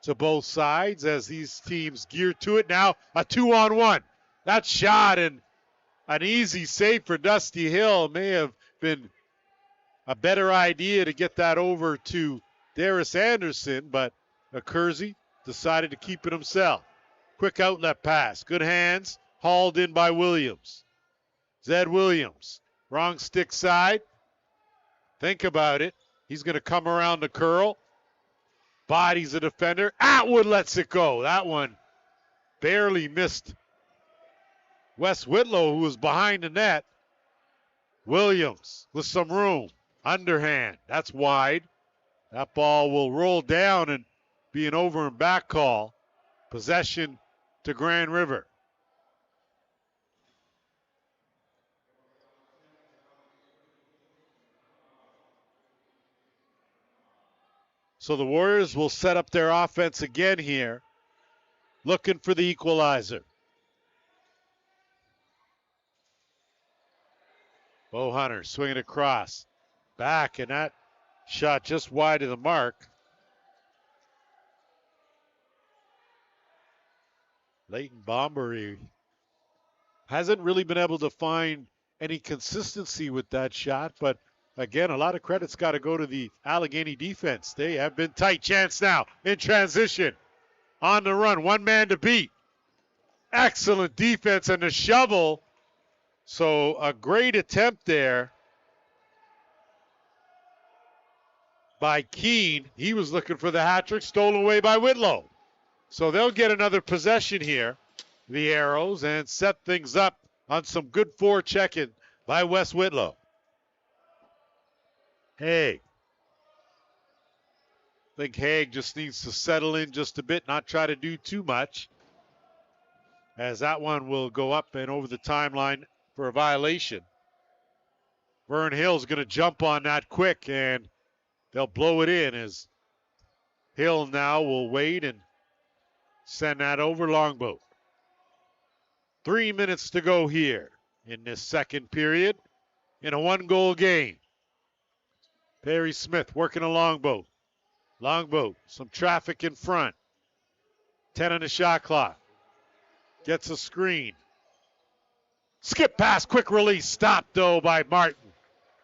to both sides as these teams gear to it. Now a 2-on-1. That shot and an easy save for Dusty Hill. May have been a better idea to get that over to Darius Anderson, but Kersey decided to keep it himself. Quick outlet pass. Good hands. Hauled in by Williams. Zed Williams. Wrong stick side. Think about it. He's going to come around the curl. Bodies a defender. Atwood lets it go. That one barely missed Wes Whitlow, who was behind the net. Williams with some room. Underhand. That's wide. That ball will roll down and be an over and back call. Possession to Grand River. So the Warriors will set up their offense again here, looking for the equalizer. Bo Hunter swinging across. Back, and that shot just wide of the mark. Leighton Bombery hasn't really been able to find any consistency with that shot, but again, a lot of credit's got to go to the Allegany defense. They have been tight. Chance now in transition. On the run, one man to beat. Excellent defense and the shovel. So a great attempt there by Keene. He was looking for the hat trick, stolen away by Whitlow. So they'll get another possession here, the Arrows, and set things up on some good forechecking by Wes Whitlow. Haig. I think Haig just needs to settle in just a bit, not try to do too much, as that one will go up and over the timeline for a violation. Vern Hill's going to jump on that quick, and they'll blow it in as Hill now will wait and send that over. Longboat. 3 minutes to go here in this second period in a one-goal game. Perry Smith working a Longboat. Longboat, some traffic in front. 10 on the shot clock. Gets a screen. Skip pass, quick release. Stopped though by Martin.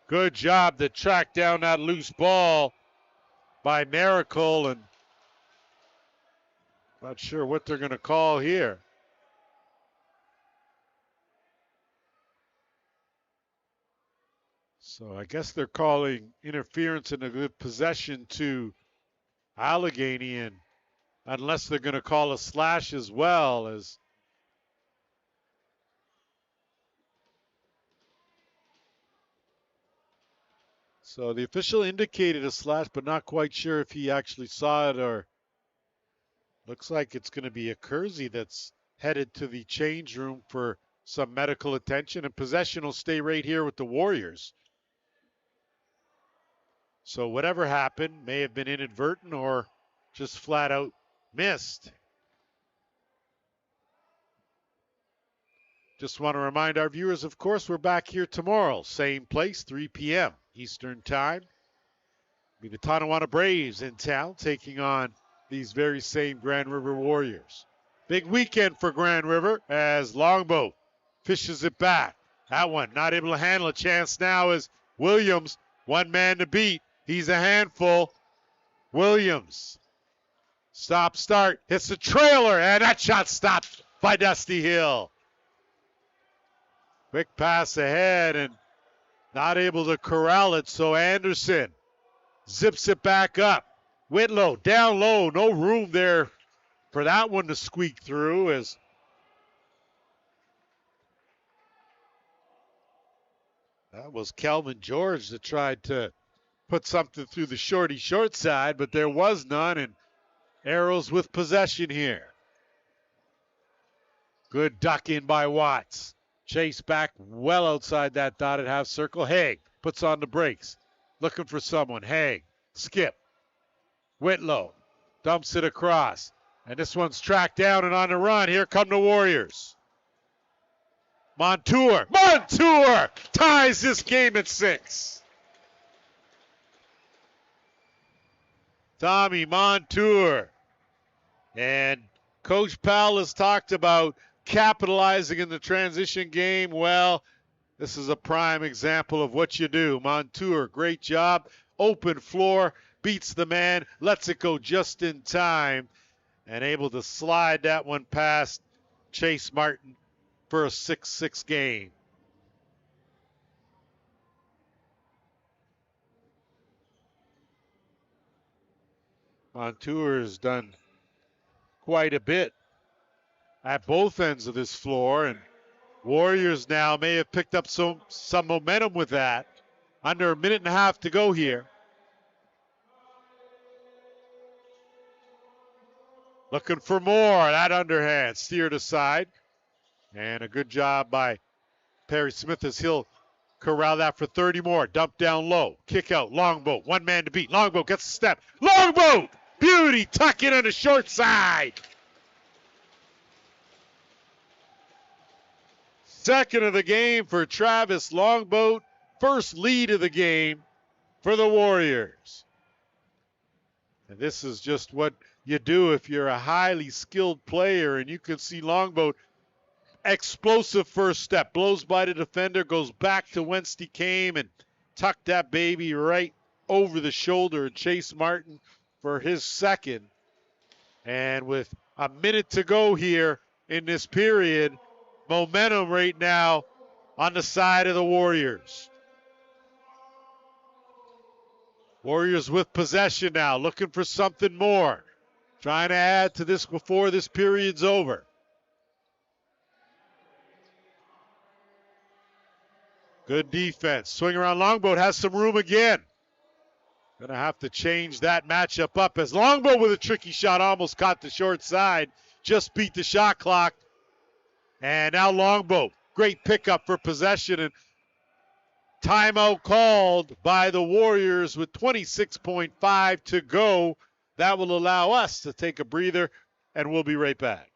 Good job to track down that loose ball by Miracle, and not sure what they're going to call here. So I guess they're calling interference in a good possession to Allegany, and unless they're going to call a slash as well, as so the official indicated a slash, but not quite sure if he actually saw it, or looks like it's going to be a Kersey that's headed to the change room for some medical attention, and possession will stay right here with the Warriors. So whatever happened may have been inadvertent or just flat out missed. Just want to remind our viewers, of course, we're back here tomorrow. Same place, 3 p.m. Eastern Time. Be the Tonawanda Braves in town taking on these very same Grand River Warriors. Big weekend for Grand River as Longboat fishes it back. That one not able to handle. A chance now as Williams, one man to beat. He's a handful. Williams. Stop, start, hits the trailer, and that shot stopped by Dusty Hill. Quick pass ahead and not able to corral it, so Anderson zips it back up. Whitlow down low, no room there for that one to squeak through as that was Kelvin George that tried to put something through the short side, but there was none, and Arrows with possession here. Good duck in by Watts. Chase back well outside that dotted half circle. Haig puts on the brakes. Looking for someone. Haig, skip. Whitlow dumps it across. And this one's tracked down and on the run. Here come the Warriors. Montour ties this game at 6. Tommy Montour. And Coach Powell has talked about capitalizing in the transition game. Well, this is a prime example of what you do. Montour, great job. Open floor, beats the man, lets it go just in time, and able to slide that one past Chase Martin for a 6-6 game. Montour has done quite a bit at both ends of this floor, and Warriors now may have picked up some momentum with that. Under a minute and a half to go here. Looking for more. That underhand steered aside. And a good job by Perry Smith as he'll corral that for 30 more. Dump down low. Kick out. Longboat. One man to beat. Longboat gets a step. Longboat! Beauty. Tuck it on the short side. Second of the game for Travis Longboat. First lead of the game for the Warriors. And this is just what you do if you're a highly skilled player, and you can see Longboat, explosive first step, blows by the defender, goes back to whence he came and tucked that baby right over the shoulder of Chase Martin for his second. And with a minute to go here in this period, momentum right now on the side of the Warriors. Warriors with possession now, looking for something more. Trying to add to this before this period's over. Good defense. Swing around. Longboat has some room again. Gonna have to change that matchup up as Longboat with a tricky shot almost caught the short side. Just beat the shot clock. And now Longboat. Great pickup for possession, and timeout called by the Warriors with 26.5 to go. That will allow us to take a breather, and we'll be right back.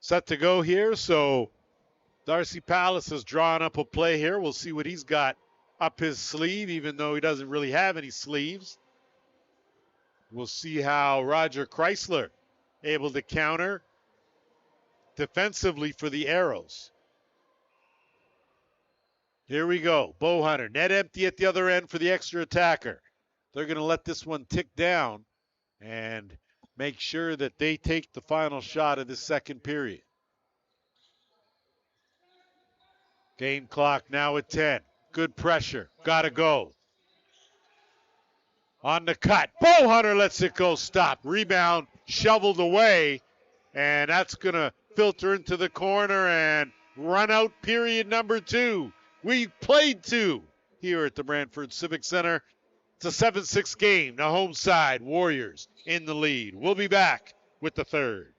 Set to go here, so Darcy Palace has drawn up a play here. We'll see what he's got up his sleeve, even though he doesn't really have any sleeves. We'll see how Roger Chrysler able to counter defensively for the Arrows. Here we go. Bowhunter, net empty at the other end for the extra attacker. They're going to let this one tick down, and make sure that they take the final shot of the second period. Game clock now at 10. Good pressure. Gotta go. On the cut. Bowhunter lets it go. Stop. Rebound shoveled away. And that's going to filter into the corner and run out period number 2. We played 2 here at the Brantford Civic Center. It's a 7-6 game. The home side, Warriors in the lead. We'll be back with the third.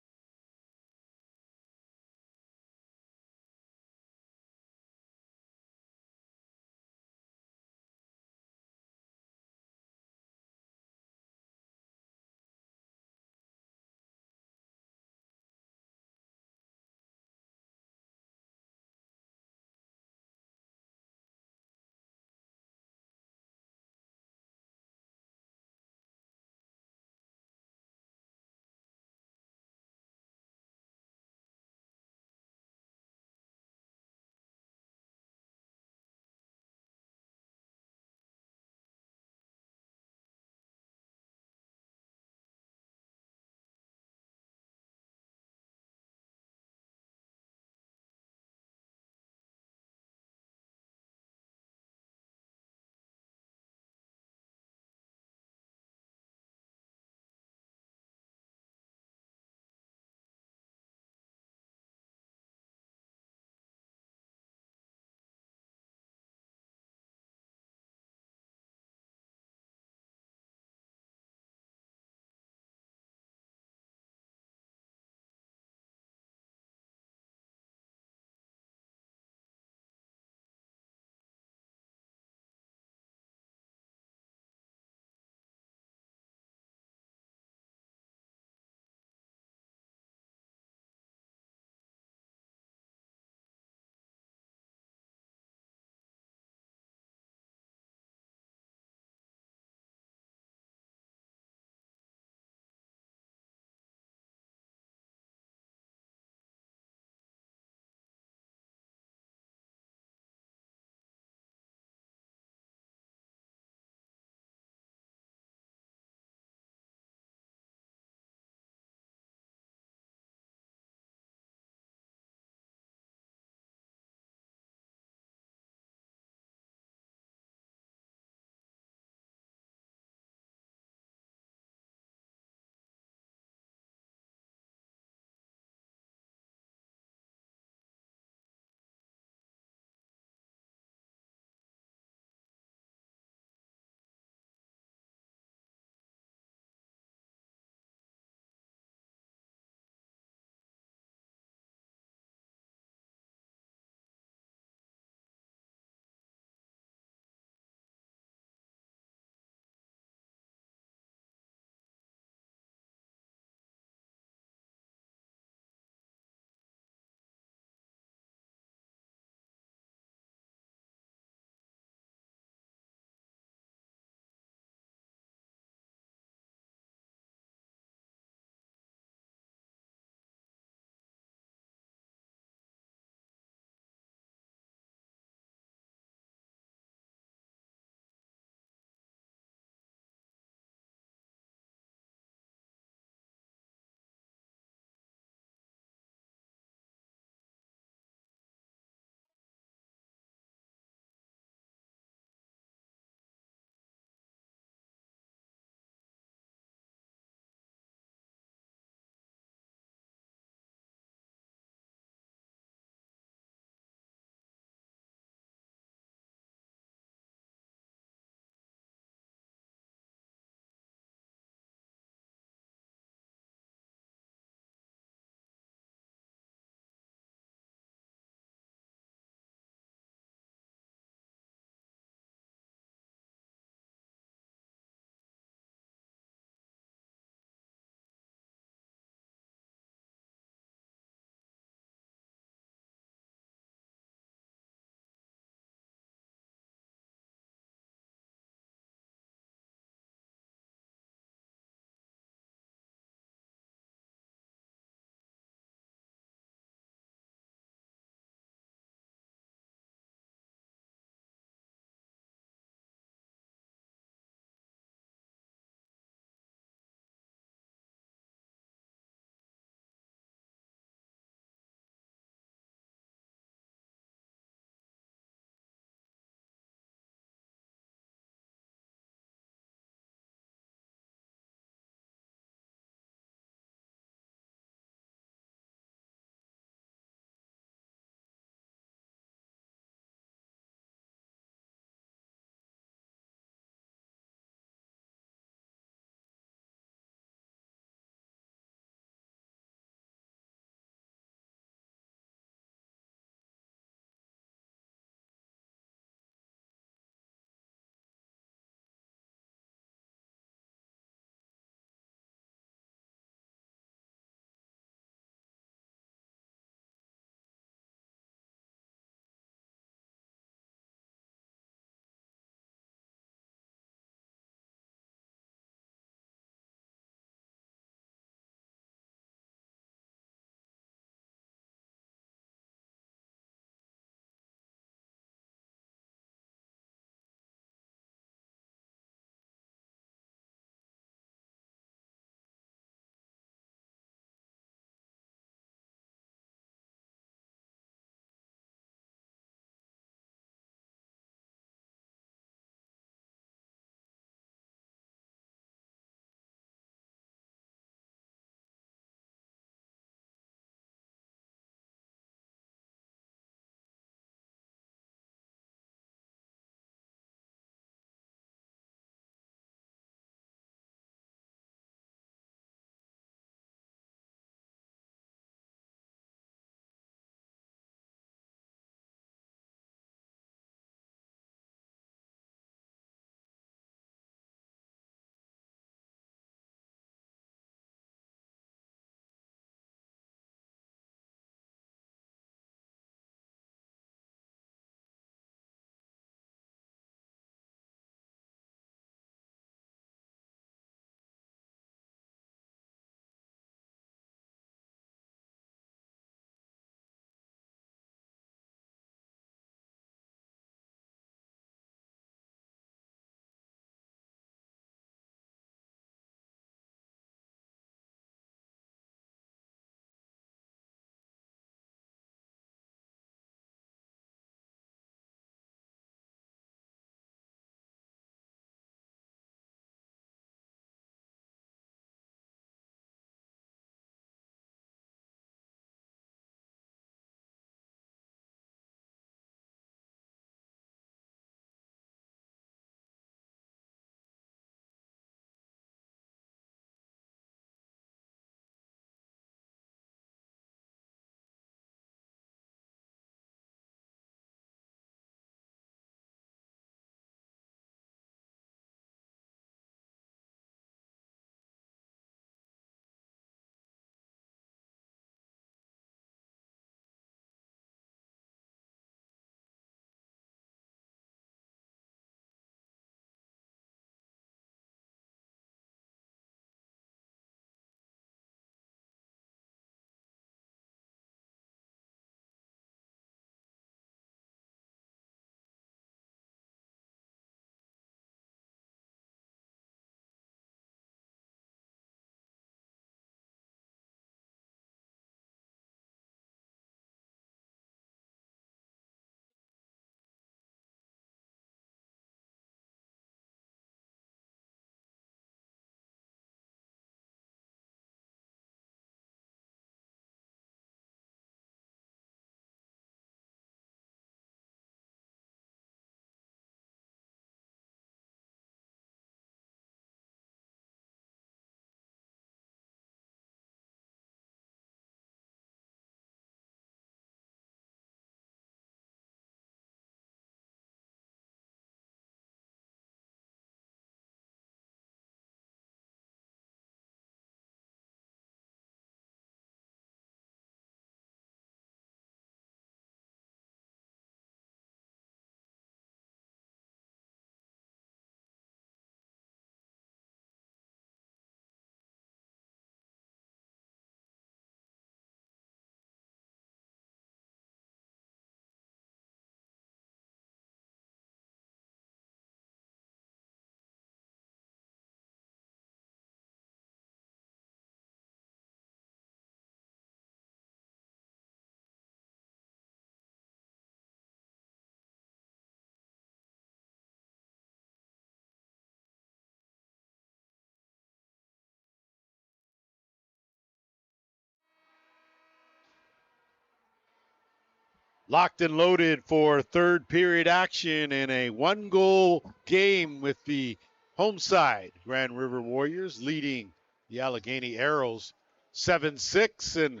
Locked and loaded for third period action in a 1-goal game with the home side. Grand River Warriors leading the Allegany Arrows 7-6, and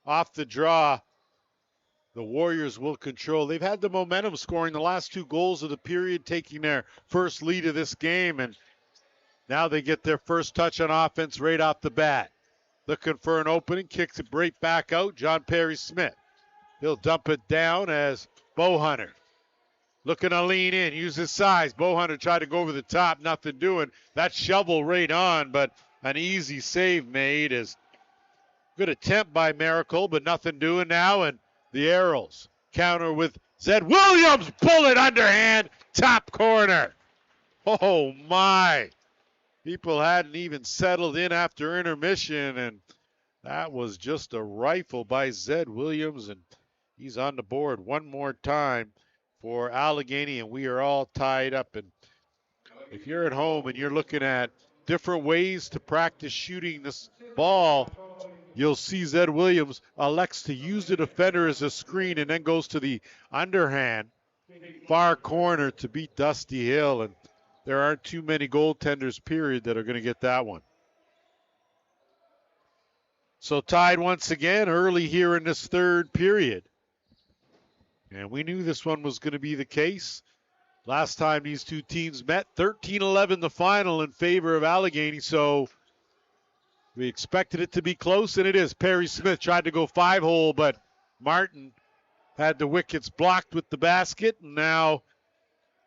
off the draw, the Warriors will control. They've had the momentum, scoring the last 2 goals of the period, taking their first lead of this game, and now they get their first touch on offense right off the bat. Looking for an opening, kicks it right back out. John Perry Smith. He'll dump it down as Bowhunter looking to lean in, use his size. Bowhunter tried to go over the top, nothing doing. That shovel right on, but an easy save made. As good attempt by Miracle, but nothing doing now. And the Arrows counter with Zed Williams. Bullet underhand, top corner. Oh my. People hadn't even settled in after intermission, and that was just a rifle by Zed Williams, and he's on the board one more time for Allegany, and we are all tied up. And if you're at home and you're looking at different ways to practice shooting this ball, you'll see Zed Williams elects to use the defender as a screen and then goes to the underhand far corner to beat Dusty Hill. And there aren't too many goaltenders, period, that are going to get that one. So tied once again early here in this third period. And we knew this one was going to be the case. Last time these two teams met, 13-11 the final in favor of Allegany. So we expected it to be close, and it is. Perry Smith tried to go 5-hole, but Martin had the wickets blocked with the basket. And now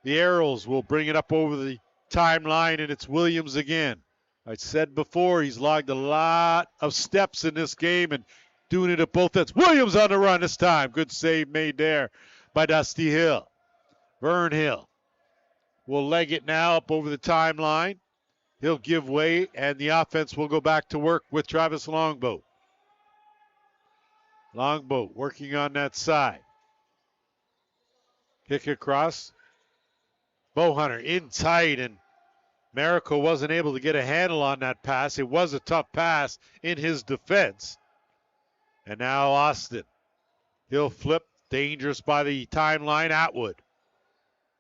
the Arrows will bring it up over the timeline, and it's Williams again. I said before, he's logged a lot of steps in this game and doing it at both ends. Williams on the run this time. Good save made there by Dusty Hill. Vern Hill will leg it now up over the timeline. He'll give way, and the offense will go back to work with Travis Longboat. Longboat working on that side. Kick across. Bowhunter in tight, and Miracle wasn't able to get a handle on that pass. It was a tough pass in his defense. And now Austin. He'll flip. Dangerous by the timeline. Atwood.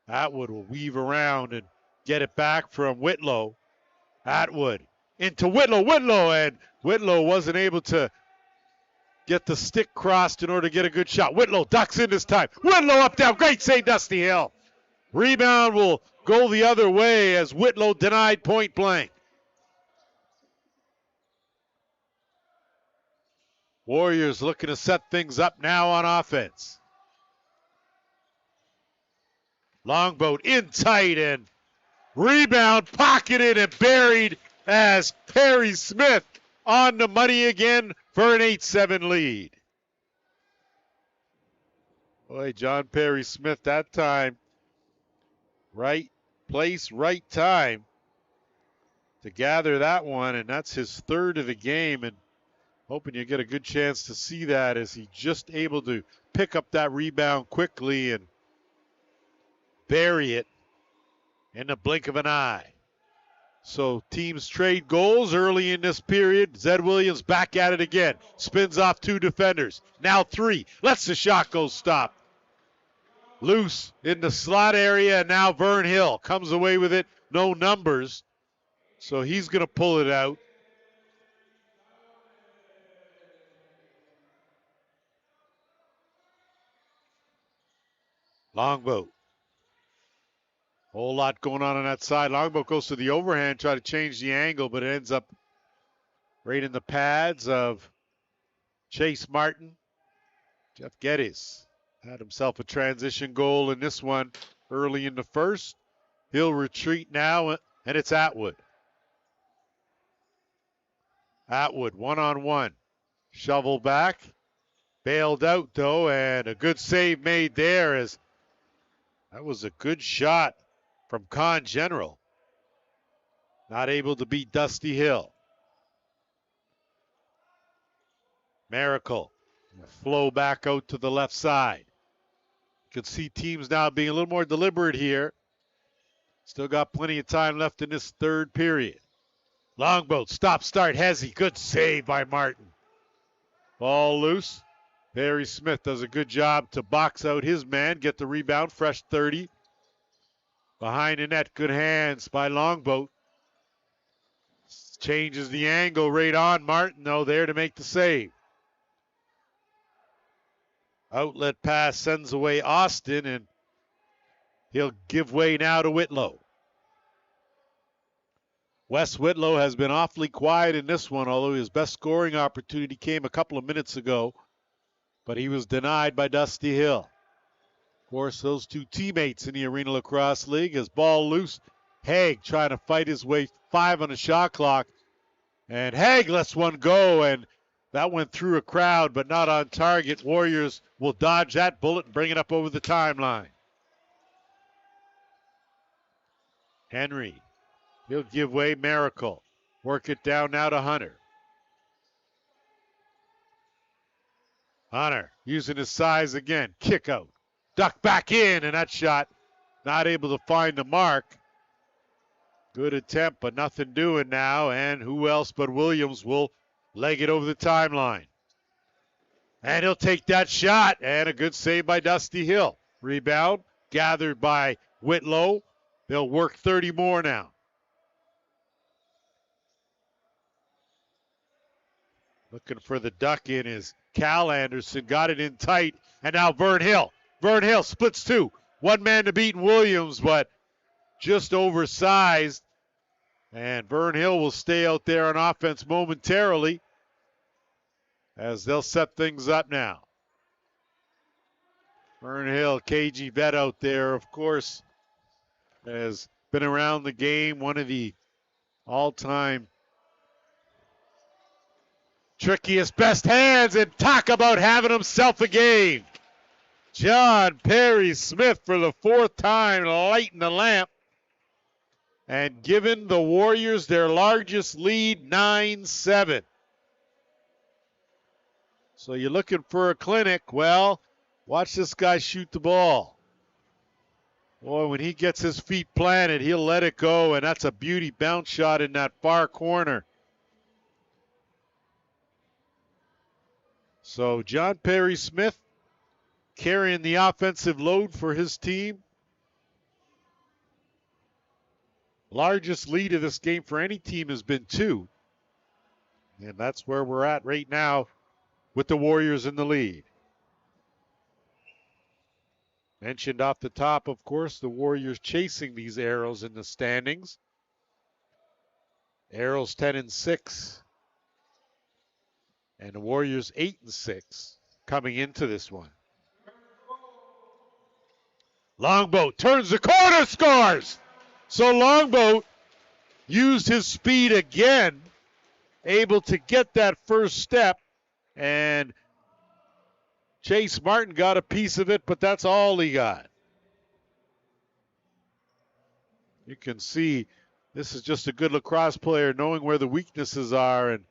Atwood will weave around and get it back from Whitlow. Atwood into Whitlow. And Whitlow wasn't able to get the stick crossed in order to get a good shot. Whitlow ducks in this time. Whitlow up down. Great save, Dusty Hill. Rebound will go the other way as Whitlow denied point blank. Warriors looking to set things up now on offense. Longboat in tight, and rebound pocketed and buried as Perry Smith on the money again for an 8-7 lead. Boy, John Perry Smith that time, right place, right time to gather that one, and that's his third of the game, and hoping you get a good chance to see that as he just able to pick up that rebound quickly and bury it in the blink of an eye. So teams trade goals early in this period. Zed Williams back at it again. Spins off 2 defenders. Now 3. Lets the shot go stop. Loose in the slot area, and now Vern Hill comes away with it. No numbers. So he's going to pull it out. Longboat. Whole lot going on that side. Longboat goes to the overhand, try to change the angle, but it ends up right in the pads of Chase Martin. Jeff Geddes had himself a transition goal in this one early in the first. He'll retreat now, and it's Atwood. Atwood, one-on-one. Shovel back. Bailed out, though, and a good save made there as that was a good shot from Con General. Not able to beat Dusty Hill. Miracle. Flow back out to the left side. You can see teams now being a little more deliberate here. Still got plenty of time left in this third period. Longboat, stop, start, Hezzy. Good save by Martin. Ball loose. Barry Smith does a good job to box out his man, get the rebound, fresh 30. Behind the net, good hands by Longboat. Changes the angle right on Martin, though, there to make the save. Outlet pass sends away Austin, and he'll give way now to Whitlow. Wes Whitlow has been awfully quiet in this one, although his best scoring opportunity came a couple of minutes ago, but he was denied by Dusty Hill. Of course, those two teammates in the Arena Lacrosse League. As ball loose, Haig trying to fight his way, 5 on the shot clock, and Haig lets one go, and that went through a crowd, but not on target. Warriors will dodge that bullet and bring it up over the timeline. Henry, he'll give way. Miracle, work it down now to Hunter. Hunter using his size again, kick out. Duck back in, and that shot not able to find the mark. Good attempt, but nothing doing now, and who else but Williams will leg it over the timeline. And he'll take that shot, and a good save by Dusty Hill. Rebound gathered by Whitlow. They'll work 30 more now. Looking for the duck in is Cal Anderson, got it in tight, and now Vern Hill. Vern Hill splits two. One man to beat Williams, but just oversized. And Vern Hill will stay out there on offense momentarily as they'll set things up now. Vern Hill, KG vet out there, of course, has been around the game, one of the all-time trickiest, best hands, and talk about having himself a game. John Perry Smith for the 4th time lighting the lamp and giving the Warriors their largest lead, 9-7. So you're looking for a clinic. Well, watch this guy shoot the ball. Boy, when he gets his feet planted, he'll let it go, and that's a beauty bounce shot in that far corner. So John Perry Smith carrying the offensive load for his team. Largest lead of this game for any team has been 2. And that's where we're at right now with the Warriors in the lead. Mentioned off the top, of course, the Warriors chasing these Arrows in the standings. Arrows 10-6. And the Warriors 8-6 coming into this one. Longboat turns the corner, scores! So Longboat used his speed again, able to get that first step, and Chase Martin got a piece of it, but that's all he got. You can see this is just a good lacrosse player knowing where the weaknesses are and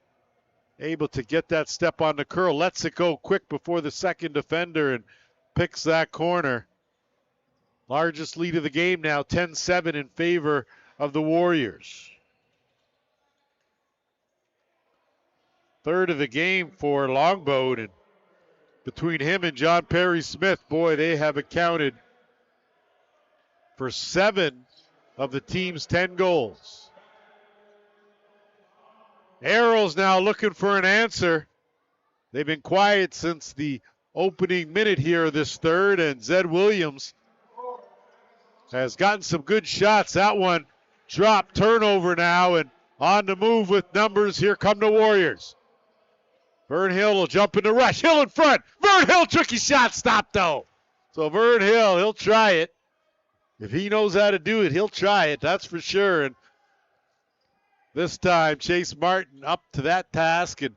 able to get that step on the curl, lets it go quick before the second defender and picks that corner. Largest lead of the game now, 10-7 in favor of the Warriors. Third of the game for Longboat, and between him and John Perry Smith, boy, they have accounted for 7 of the team's 10 goals. Arrows now looking for an answer. They've been quiet since the opening minute here of this third, and Zed Williams has gotten some good shots. That one dropped, turnover now, and on the move with numbers. Here come the Warriors. Vern Hill will jump in the rush. Hill in front. Vern Hill, tricky shot, stopped though. So Vern Hill, he'll try it. If he knows how to do it, he'll try it, that's for sure. And this time, Chase Martin up to that task, and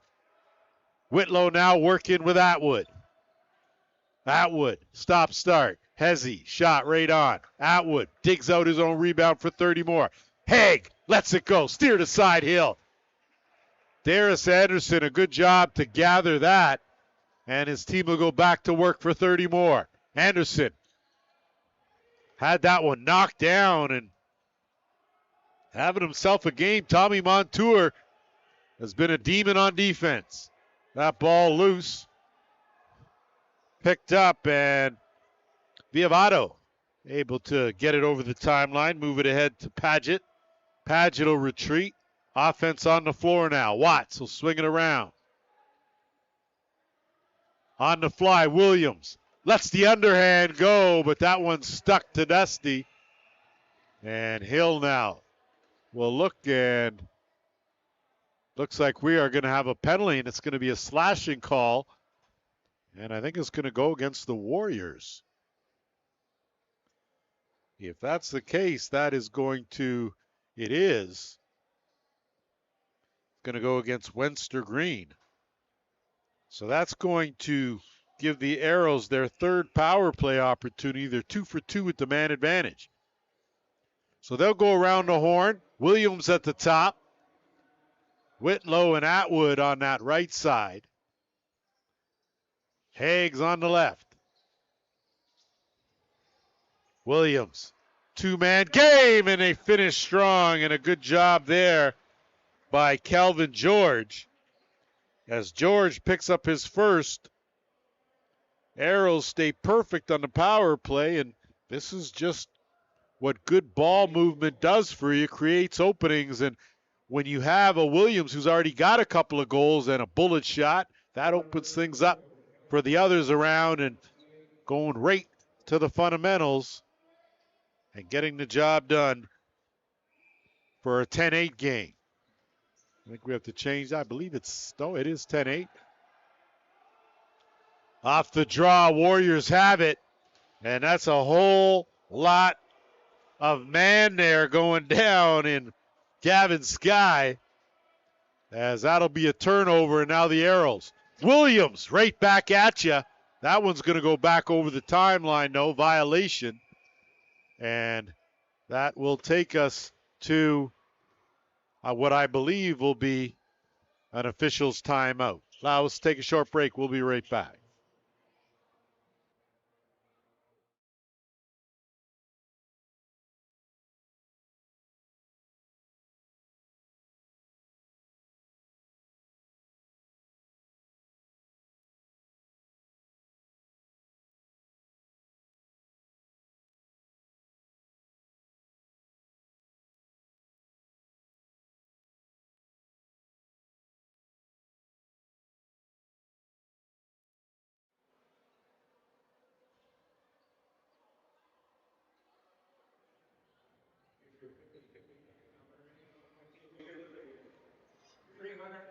Whitlow now working with Atwood. Atwood, stop, start. Hezzy, shot right on. Atwood digs out his own rebound for 30 more. Haig lets it go, steered aside Hill. Darius Anderson, a good job to gather that, and his team will go back to work for 30 more. Anderson had that one knocked down and having himself a game. Tommy Montour has been a demon on defense. That ball loose. picked up, and Viavato able to get it over the timeline, move it ahead to Paget. Paget will retreat. Offense on the floor now. Watts will swing it around. On the fly, Williams lets the underhand go, but that one stuck to Dusty. And Hill now will look, and looks like we are going to have a penalty, and it's going to be a slashing call. And I think it's going to go against the Warriors. If that's the case, that is going to, it is going to go against Wenster Green. So that's going to give the Arrows their third power play opportunity. They're 2 for 2 with the man advantage. So they'll go around the horn. Williams at the top. Whitlow and Atwood on that right side. Hagues on the left. Williams, two-man game, and they finish strong, and a good job there by Calvin George. As George picks up his first, Arrows stay perfect on the power play, and this is just what good ball movement does for you, creates openings, and when you have a Williams who's already got a couple of goals and a bullet shot, that opens things up for the others around, and going right to the fundamentals and getting the job done for a 10-8 game. I think we have to change that. I believe it is 10-8. Off the draw, Warriors have it, and that's a whole lot of man there going down in Gavin Sky, as that'll be a turnover, and now the Arrows. Williams right back at you. That one's going to go back over the timeline, no violation. And that will take us to what I believe will be an official's timeout. Now let's take a short break. We'll be right back.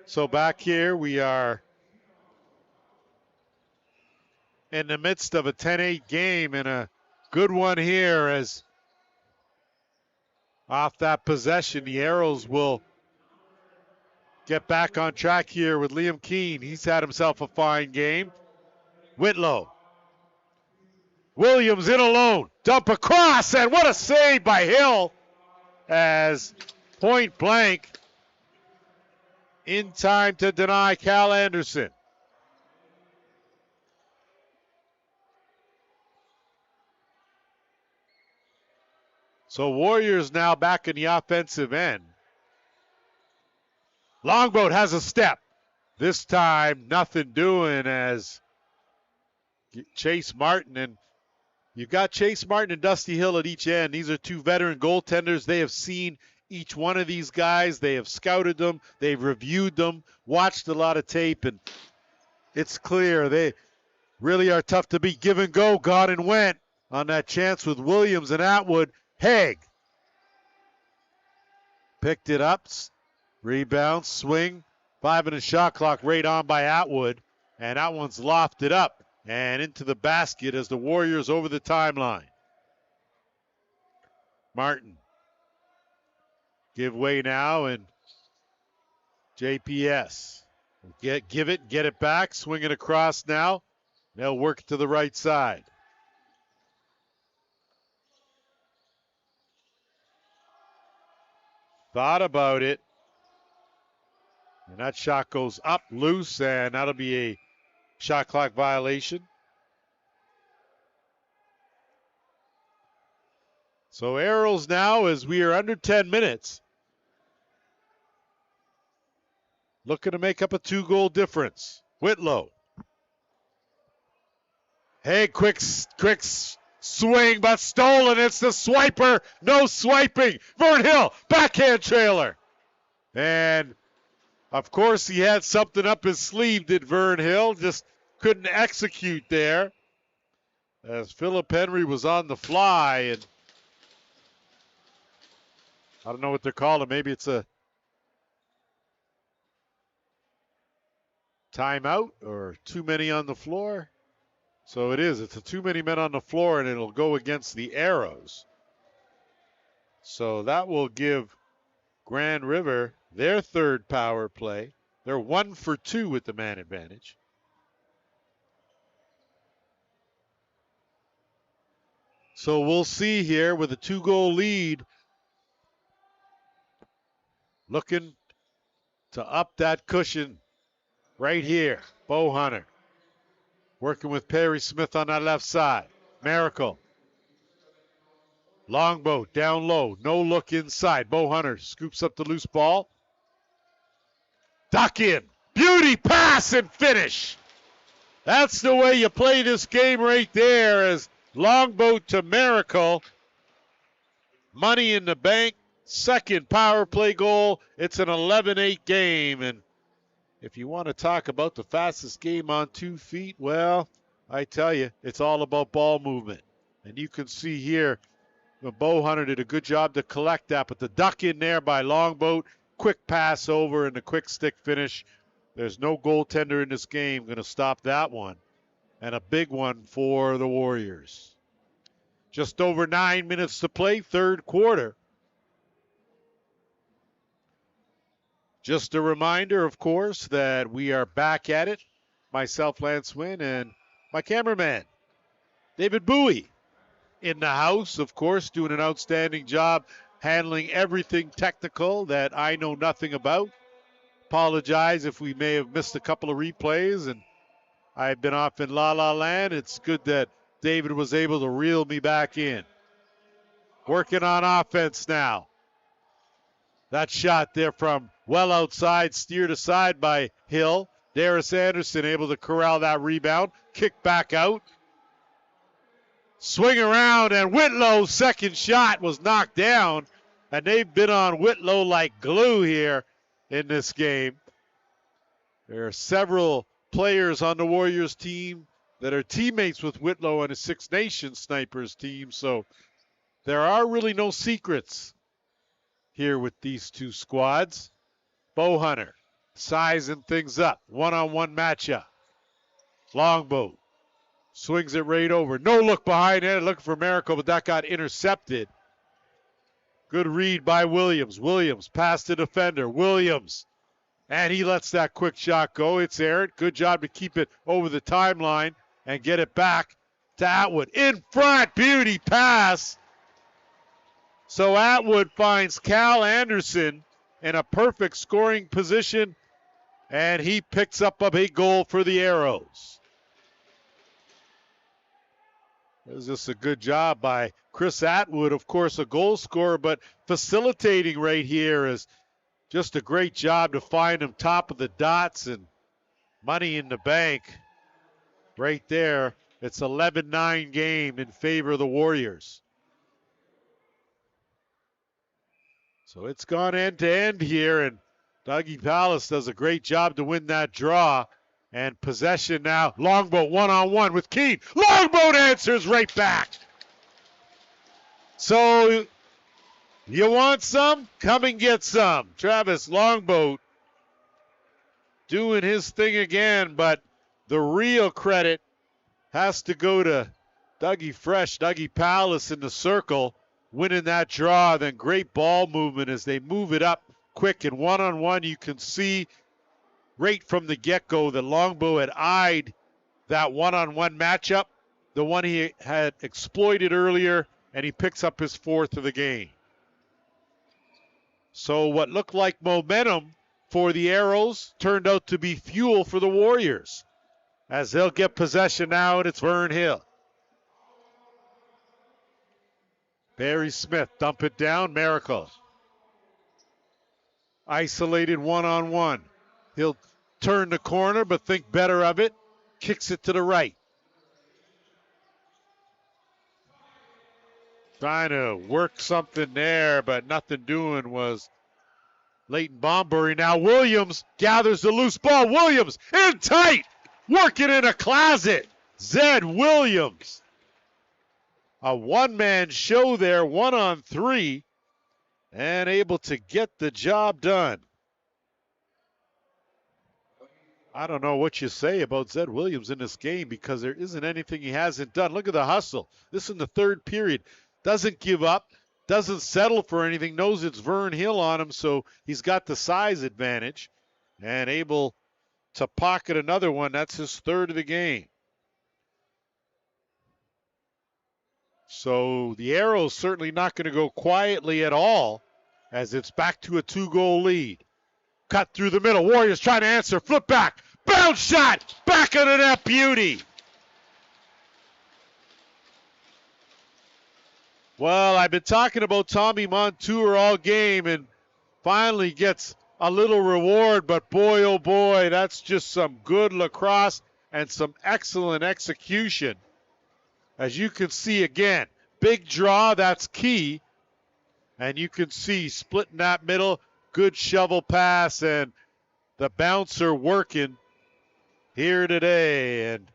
So back here, we are in the midst of a 10-8 game, and a good one here, as off that possession, the Arrows will get back on track here with Liam Keane. He's had himself a fine game. Whitlow. Williams in alone. Dump across, and what a save by Hill, as point blank in time to deny Cal Anderson. So Warriors now back in the offensive end. Longboat has a step. This time nothing doing, as Chase Martin, and you've got Chase Martin and Dusty Hill at each end. These are two veteran goaltenders. They have seen each one of these guys. They have scouted them. They've reviewed them, watched a lot of tape, and it's clear they really are tough to beat. Give and go, got and went on that chance with Williams and Atwood. Hague picked it up, rebound, swing, 5 in the shot clock, right on by Atwood, and that one's lofted up and into the basket as the Warriors over the timeline. Martin give way now, and JPS give it back, swing it across now. They'll work to the right side. Thought about it, and that shot goes up loose, and that'll be a shot clock violation. So Arrows now, as we are under 10 minutes, looking to make up a 2-goal difference. Whitlow Hey, quick swing, but stolen. It's the swiper. No swiping. Vern Hill, backhand trailer. And, of course, he had something up his sleeve, did Vern Hill. Just couldn't execute there. As Philip Henry was on the fly. And I don't know what they're calling. Maybe it's a timeout or too many on the floor. So it is. It's a too many men on the floor, and it'll go against the Arrows. So that will give Grand River their third power play. They're 1 for 2 with the man advantage. So we'll see here with a 2-goal lead. Looking to up that cushion right here. Bo Hunter working with Perry Smith on that left side. Miracle. Longboat down low. No look inside. Bo Hunter scoops up the loose ball. Duck in. Beauty pass and finish. That's the way you play this game right there, as Longboat to Miracle. Money in the bank. Second power play goal. It's an 11-8 game. And if you want to talk about the fastest game on 2 feet, well, I tell you, it's all about ball movement. And you can see here, Bo Hunter did a good job to collect that, but the duck in there by Longboat, quick pass over and the quick stick finish. There's no goaltender in this game going to stop that one. And a big one for the Warriors. Just over 9 minutes to play, third quarter. Just a reminder, of course, that we are back at it. Myself, Lance Wynn, and my cameraman, David Bowie, in the house, of course, doing an outstanding job handling everything technical that I know nothing about. Apologize if we may have missed a couple of replays and I've been off in La La Land. It's good that David was able to reel me back in. Working on offense now. That shot there from well outside, steered aside by Hill. Darius Anderson able to corral that rebound. Kick back out. Swing around, and Whitlow's second shot was knocked down. And they've been on Whitlow like glue here in this game. There are several players on the Warriors team that are teammates with Whitlow and his Six Nations Snipers team. So there are really no secrets here with these two squads. Bo Hunter sizing things up. One-on-one matchup. Longboat swings it right over. No look behind it. Looking for Miracle, but that got intercepted. Good read by Williams. Williams past the defender. Williams. And he lets that quick shot go. It's errant. Good job to keep it over the timeline and get it back to Atwood. In front. Beauty pass. So Atwood finds Cal Anderson in a perfect scoring position, and he picks up a big goal for the Arrows. It was just a good job by Chris Atwood, of course, a goal scorer, but facilitating right here is just a great job to find him top of the dots, and money in the bank right there. It's 11-9 game in favor of the Warriors. So it's gone end to end here, and Dougie Palace does a great job to win that draw. And possession now, Longboat one-on-one with Keene. Longboat answers right back. So you want some? Come and get some. Travis Longboat doing his thing again, but the real credit has to go to Dougie Palace in the circle, winning that draw. Then great ball movement as they move it up quick, and one-on-one you can see right from the get-go that Longboat had eyed that one-on-one matchup, the one he had exploited earlier, and he picks up his fourth of the game. So what looked like momentum for the Arrows turned out to be fuel for the Warriors, as they'll get possession now, and it's Vern Hill. Barry Smith, dump it down, Miracle. Isolated one-on-one. He'll turn the corner, but think better of it. Kicks it to the right. Trying to work something there, but nothing doing was Leighton Bombury. Now Williams gathers the loose ball. Williams in tight, working in a closet. Zed Williams. A one-man show there, 1-on-3, and able to get the job done. I don't know what you say about Zed Williams in this game because there isn't anything he hasn't done. Look at the hustle. This in the third period. Doesn't give up, doesn't settle for anything, knows it's Vern Hill on him, so he's got the size advantage and able to pocket another one. That's his third of the game. So the Arrows certainly not going to go quietly at all as it's back to a 2-goal lead. Cut through the middle. Warriors trying to answer. Flip back. Bounce shot. Back into that beauty. Well, I've been talking about Tommy Montour all game and finally gets a little reward. But boy, oh boy, that's just some good lacrosse and some excellent execution. As you can see again, big draw, that's key. And you can see splitting that middle. Good shovel pass and the bouncer working here today. And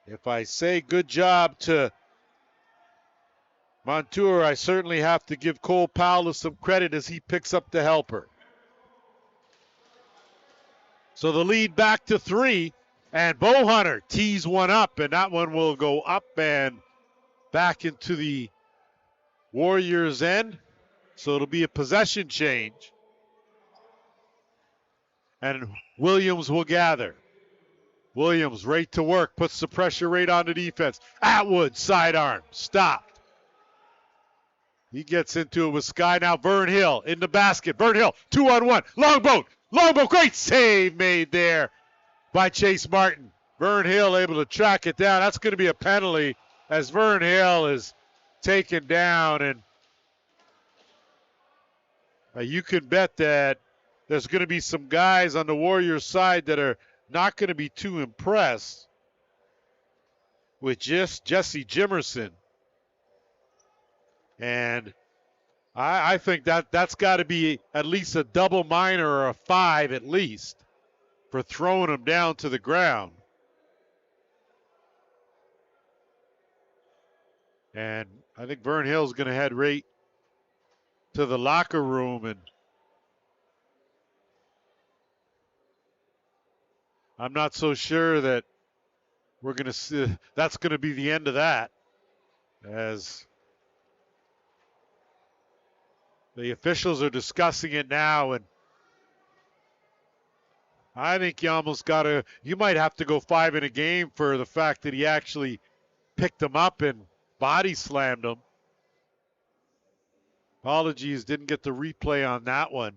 if I say good job to Montour, I certainly have to give Cole Powell some credit as he picks up the helper. So the lead back to 3, and Bowhunter tees one up, and that one will go up and back into the Warriors' end. So it'll be a possession change. And Williams will gather. Williams right to work, puts the pressure right on the defense. Atwood, sidearm, stopped. He gets into it with Sky. Now Vern Hill in the basket. Vern Hill, 2-on-1. Longboat, great save made there by Chase Martin. Vern Hill able to track it down. That's going to be a penalty as Vern Hill is taken down, and you can bet that there's going to be some guys on the Warriors side that are not going to be too impressed with just Jesse Jimerson. And I think that's got to be at least a double minor or a 5 at least for throwing him down to the ground. And I think Vern Hill's going to head right to the locker room, and I'm not so sure that we're going to see that's going to be the end of that, as the officials are discussing it now. And I think you might have to go 5 in a game for the fact that he actually picked him up and body slammed him. Apologies, didn't get the replay on that one.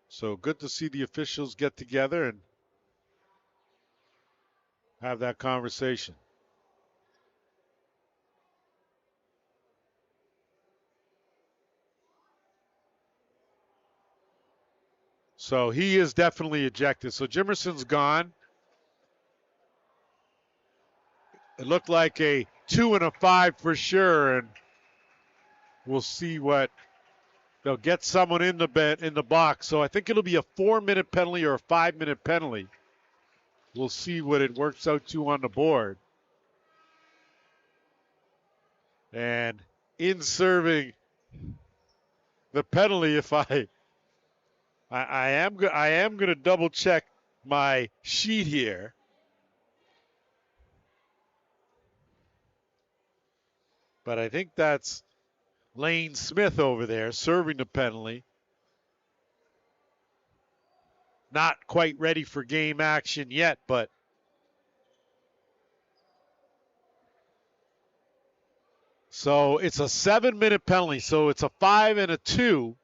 So good to see the officials get together and have that conversation. So he is definitely ejected. So Jimerson's gone. It looked like a 2 and a 5 for sure, and we'll see what they'll get someone in the box. So I think it'll be a 4-minute penalty or a 5-minute penalty. We'll see what it works out to on the board. And in serving the penalty, if I am going to double check my sheet here. But I think that's Lane Smith over there serving the penalty. Not quite ready for game action yet, but so it's a 7-minute penalty. So it's a 5 and a 2,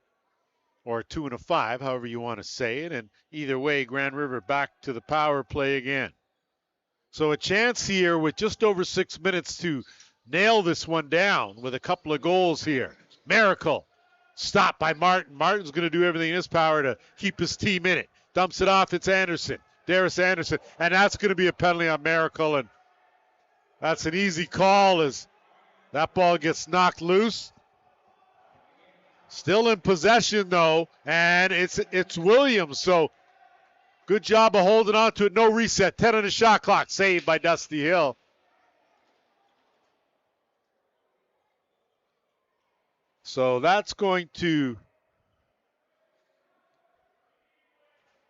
or a 2 and a 5, however you want to say it. And either way, Grand River back to the power play again. So a chance here with just over 6 minutes to nail this one down with a couple of goals here. Miracle. Stopped by Martin. Martin's going to do everything in his power to keep his team in it. Dumps it off. It's Anderson. Darius Anderson, and that's going to be a penalty on Miracle, and that's an easy call as that ball gets knocked loose. Still in possession though, and it's Williams. So good job of holding on to it. No reset. 10 on the shot clock. Saved by Dusty Hill. So that's going to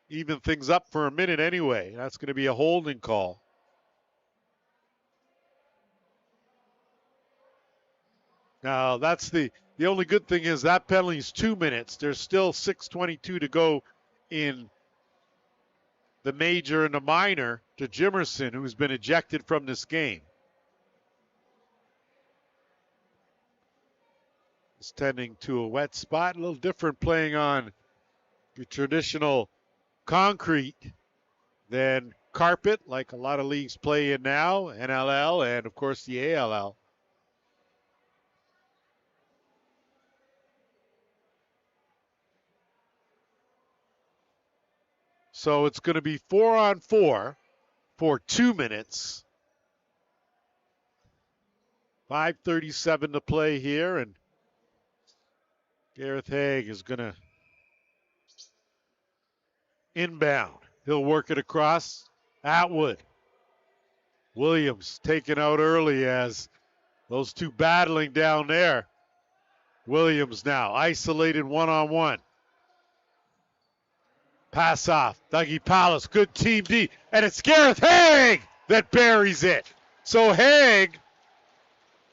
even things up for a minute anyway. That's going to be a holding call. Now that's the only good thing is that penalty is 2 minutes. There's still 6:22 to go in the major and the minor to Jimerson, who's been ejected from this game. It's tending to a wet spot, a little different playing on your traditional concrete than carpet, like a lot of leagues play in now, NLL and of course the ALL. So it's going to be 4-on-4 for 2 minutes. 5:37 to play here, and Gareth Haig is going to inbound. He'll work it across. Atwood. Williams taken out early as those two battling down there. Williams now isolated one-on-one. Pass off. Dougie Palace. Good team D. And it's Gareth Haig that buries it. So Haig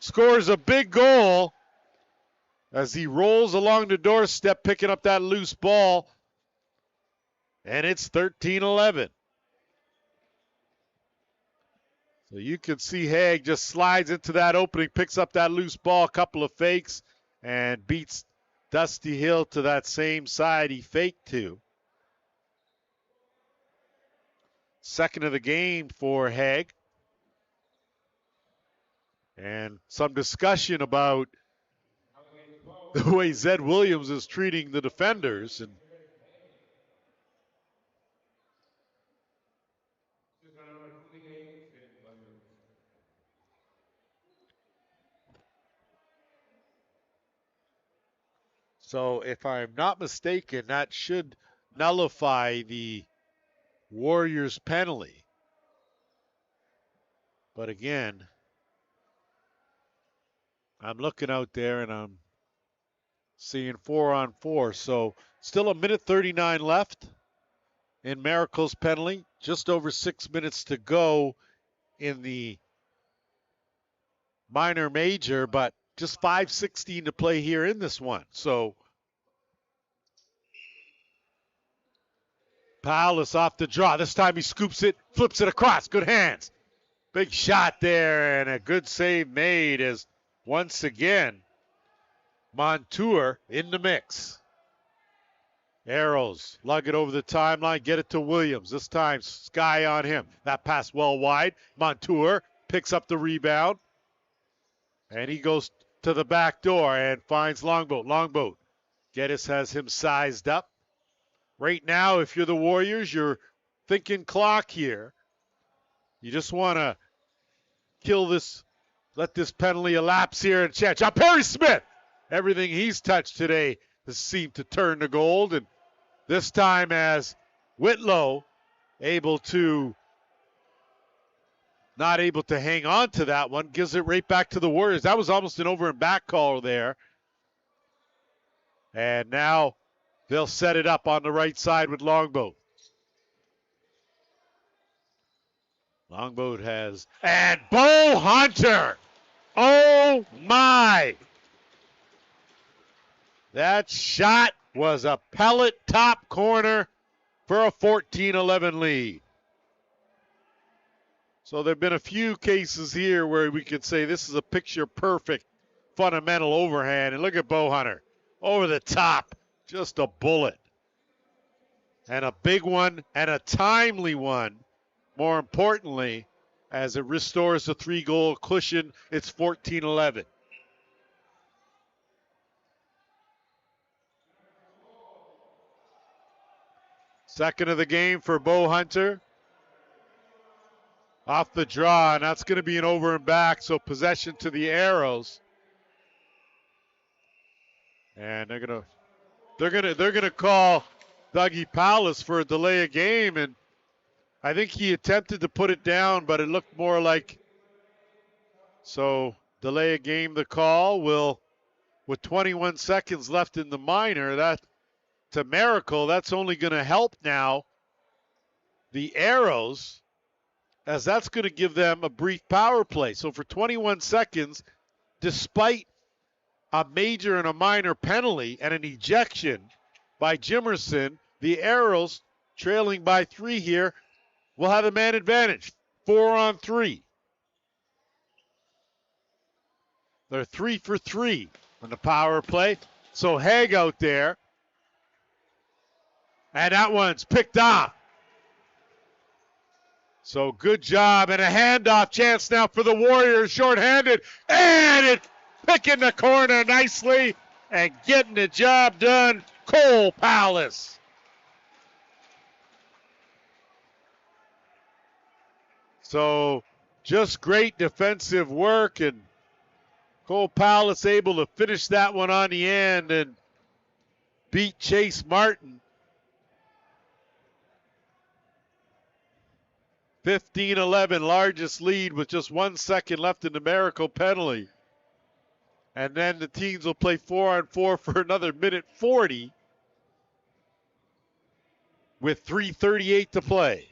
scores a big goal as he rolls along the doorstep picking up that loose ball. And it's 13-11. So you can see Haig just slides into that opening, picks up that loose ball, a couple of fakes, and beats Dusty Hill to that same side he faked to. Second of the game for Haig. And some discussion about the way Zed Williams is treating the defenders. And so if I'm not mistaken, that should nullify the Warriors penalty. But again, I'm looking out there and I'm seeing 4-on-4. So still a minute 39 left in Miracle's penalty. Just over 6 minutes to go in the minor major, but just 5:16 to play here in this one. So Paulus off the draw. This time he scoops it, flips it across. Good hands. Big shot there and a good save made as once again Montour in the mix. Arrows lug it over the timeline, get it to Williams. This time Sky on him. That pass well wide. Montour picks up the rebound. And he goes to the back door and finds Longboat. Longboat. Geddes has him sized up. Right now, if you're the Warriors, you're thinking clock here. You just want to kill this, let this penalty elapse here and chat. John Perry Smith, everything he's touched today has seemed to turn to gold. And this time as Whitlow not able to hang on to that one, gives it right back to the Warriors. That was almost an over and back call there. And now they'll set it up on the right side with Longboat. Longboat has, and Bo Hunter. Oh my. That shot was a pellet top corner for a 14-11 lead. So there have been a few cases here where we could say this is a picture-perfect fundamental overhand. And look at Bo Hunter. Over the top. Just a bullet. And a big one and a timely one. More importantly, as it restores the 3-goal cushion, it's 14-11. Second of the game for Bo Hunter. off the draw, and that's going to be an over and back, so possession to the Arrows. And they're gonna call Dougie Powless for a delay of game, and I think he attempted to put it down, but it looked more like, so delay of game the call will, with 21 seconds left in the minor, that to Miracle, that's only going to help now the Arrows, as that's going to give them a brief power play. So for 21 seconds, despite a major and a minor penalty and an ejection by Jimerson, the Arrows, trailing by 3 here, will have a man advantage, 4-on-3. They're 3 for 3 on the power play. So Haig out there, and that one's picked off. So good job, and a handoff chance now for the Warriors, shorthanded, and it picking the corner nicely and getting the job done, Cole Palace. So just great defensive work, and Cole Palace able to finish that one on the end and beat Chase Martin. 15-11, largest lead with just 1 second left in the Miracle penalty. And then the teams will play 4-on-4 for another minute 40 with 3:38 to play.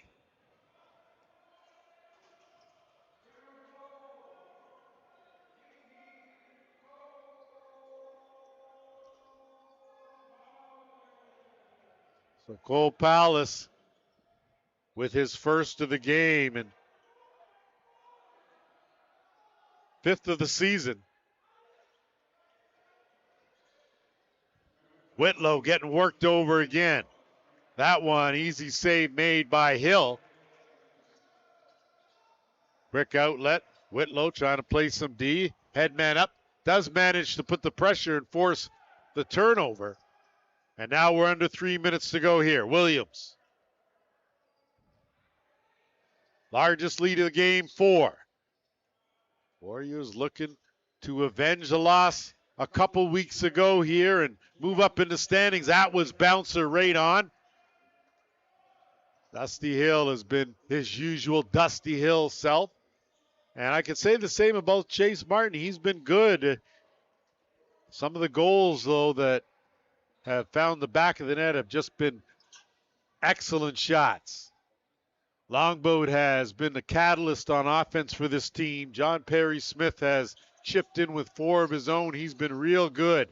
So Cole Palace with his first of the game and 5th of the season. Whitlow getting worked over again. That one, easy save made by Hill. Quick outlet. Whitlow trying to play some D. Headman up. Does manage to put the pressure and force the turnover. And now we're under 3 minutes to go here. Williams. Largest lead of the game, 4. Warriors looking to avenge the loss a couple weeks ago here and move up in the standings. That was bouncer right on. Dusty Hill has been his usual Dusty Hill self. And I can say the same about Chase Martin. He's been good. Some of the goals, though, that have found the back of the net have just been excellent shots. Longboat has been the catalyst on offense for this team. John Perry Smith has chipped in with 4 of his own. He's been real good.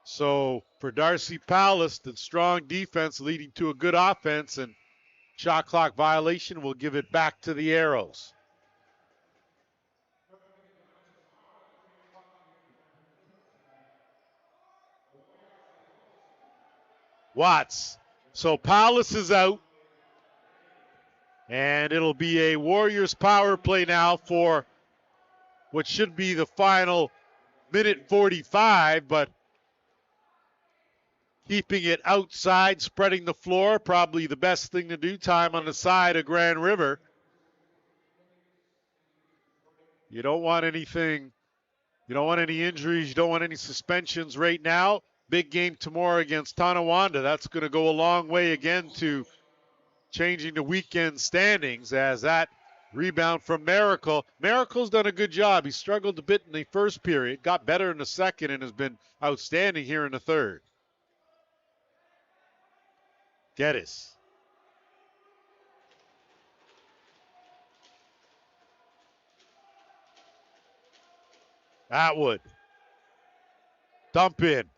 So for Darcy Palace, the strong defense leading to a good offense, and shot clock violation will give it back to the Arrows. Watts. So Palace is out. And it'll be a Warriors power play now for what should be the final minute 45, but keeping it outside, spreading the floor, probably the best thing to do. Time on the side of Grand River. You don't want anything, you don't want any injuries, you don't want any suspensions right now. Big game tomorrow against Tonawanda. That's going to go a long way again to changing the weekend standings, as that rebound from Miracle. Miracle's done a good job. He struggled a bit in the first period, got better in the second, and has been outstanding here in the third. Geddes. Atwood. Dump in.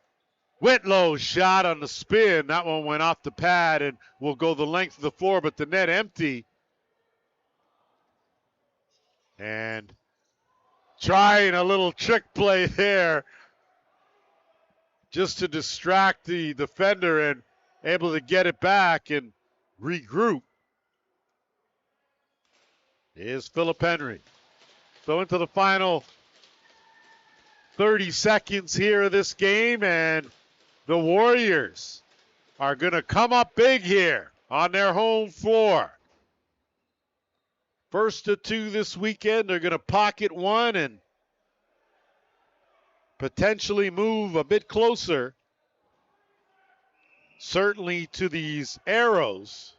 Whitlow's shot on the spin. That one went off the pad and will go the length of the floor, but the net empty. And trying a little trick play there just to distract the defender and able to get it back and regroup is Philip Henry. So into the final 30 seconds here of this game, and the Warriors are going to come up big here on their home floor. First of two this weekend. They're going to pocket one and potentially move a bit closer, certainly to these Arrows.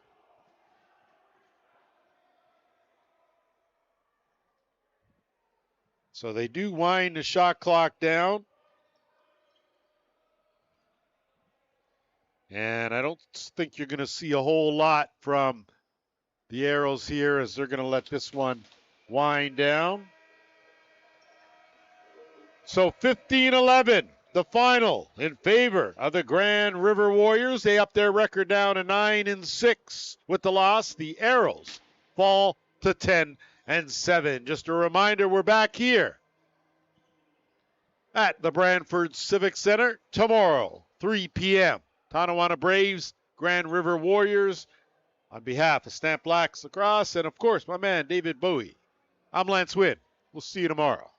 So they do wind the shot clock down. And I don't think you're going to see a whole lot from the Arrows here as they're going to let this one wind down. So 15-11, the final in favor of the Grand River Warriors. They up their record down to 9-6 with the loss. The Arrows fall to 10-7. Just a reminder, we're back here at the Brantford Civic Center tomorrow, 3 p.m. Tonawanda Braves, Grand River Warriors. On behalf of Stamp Blacks Lacrosse and, of course, my man David Bowie, I'm Lance Wynn. We'll see you tomorrow.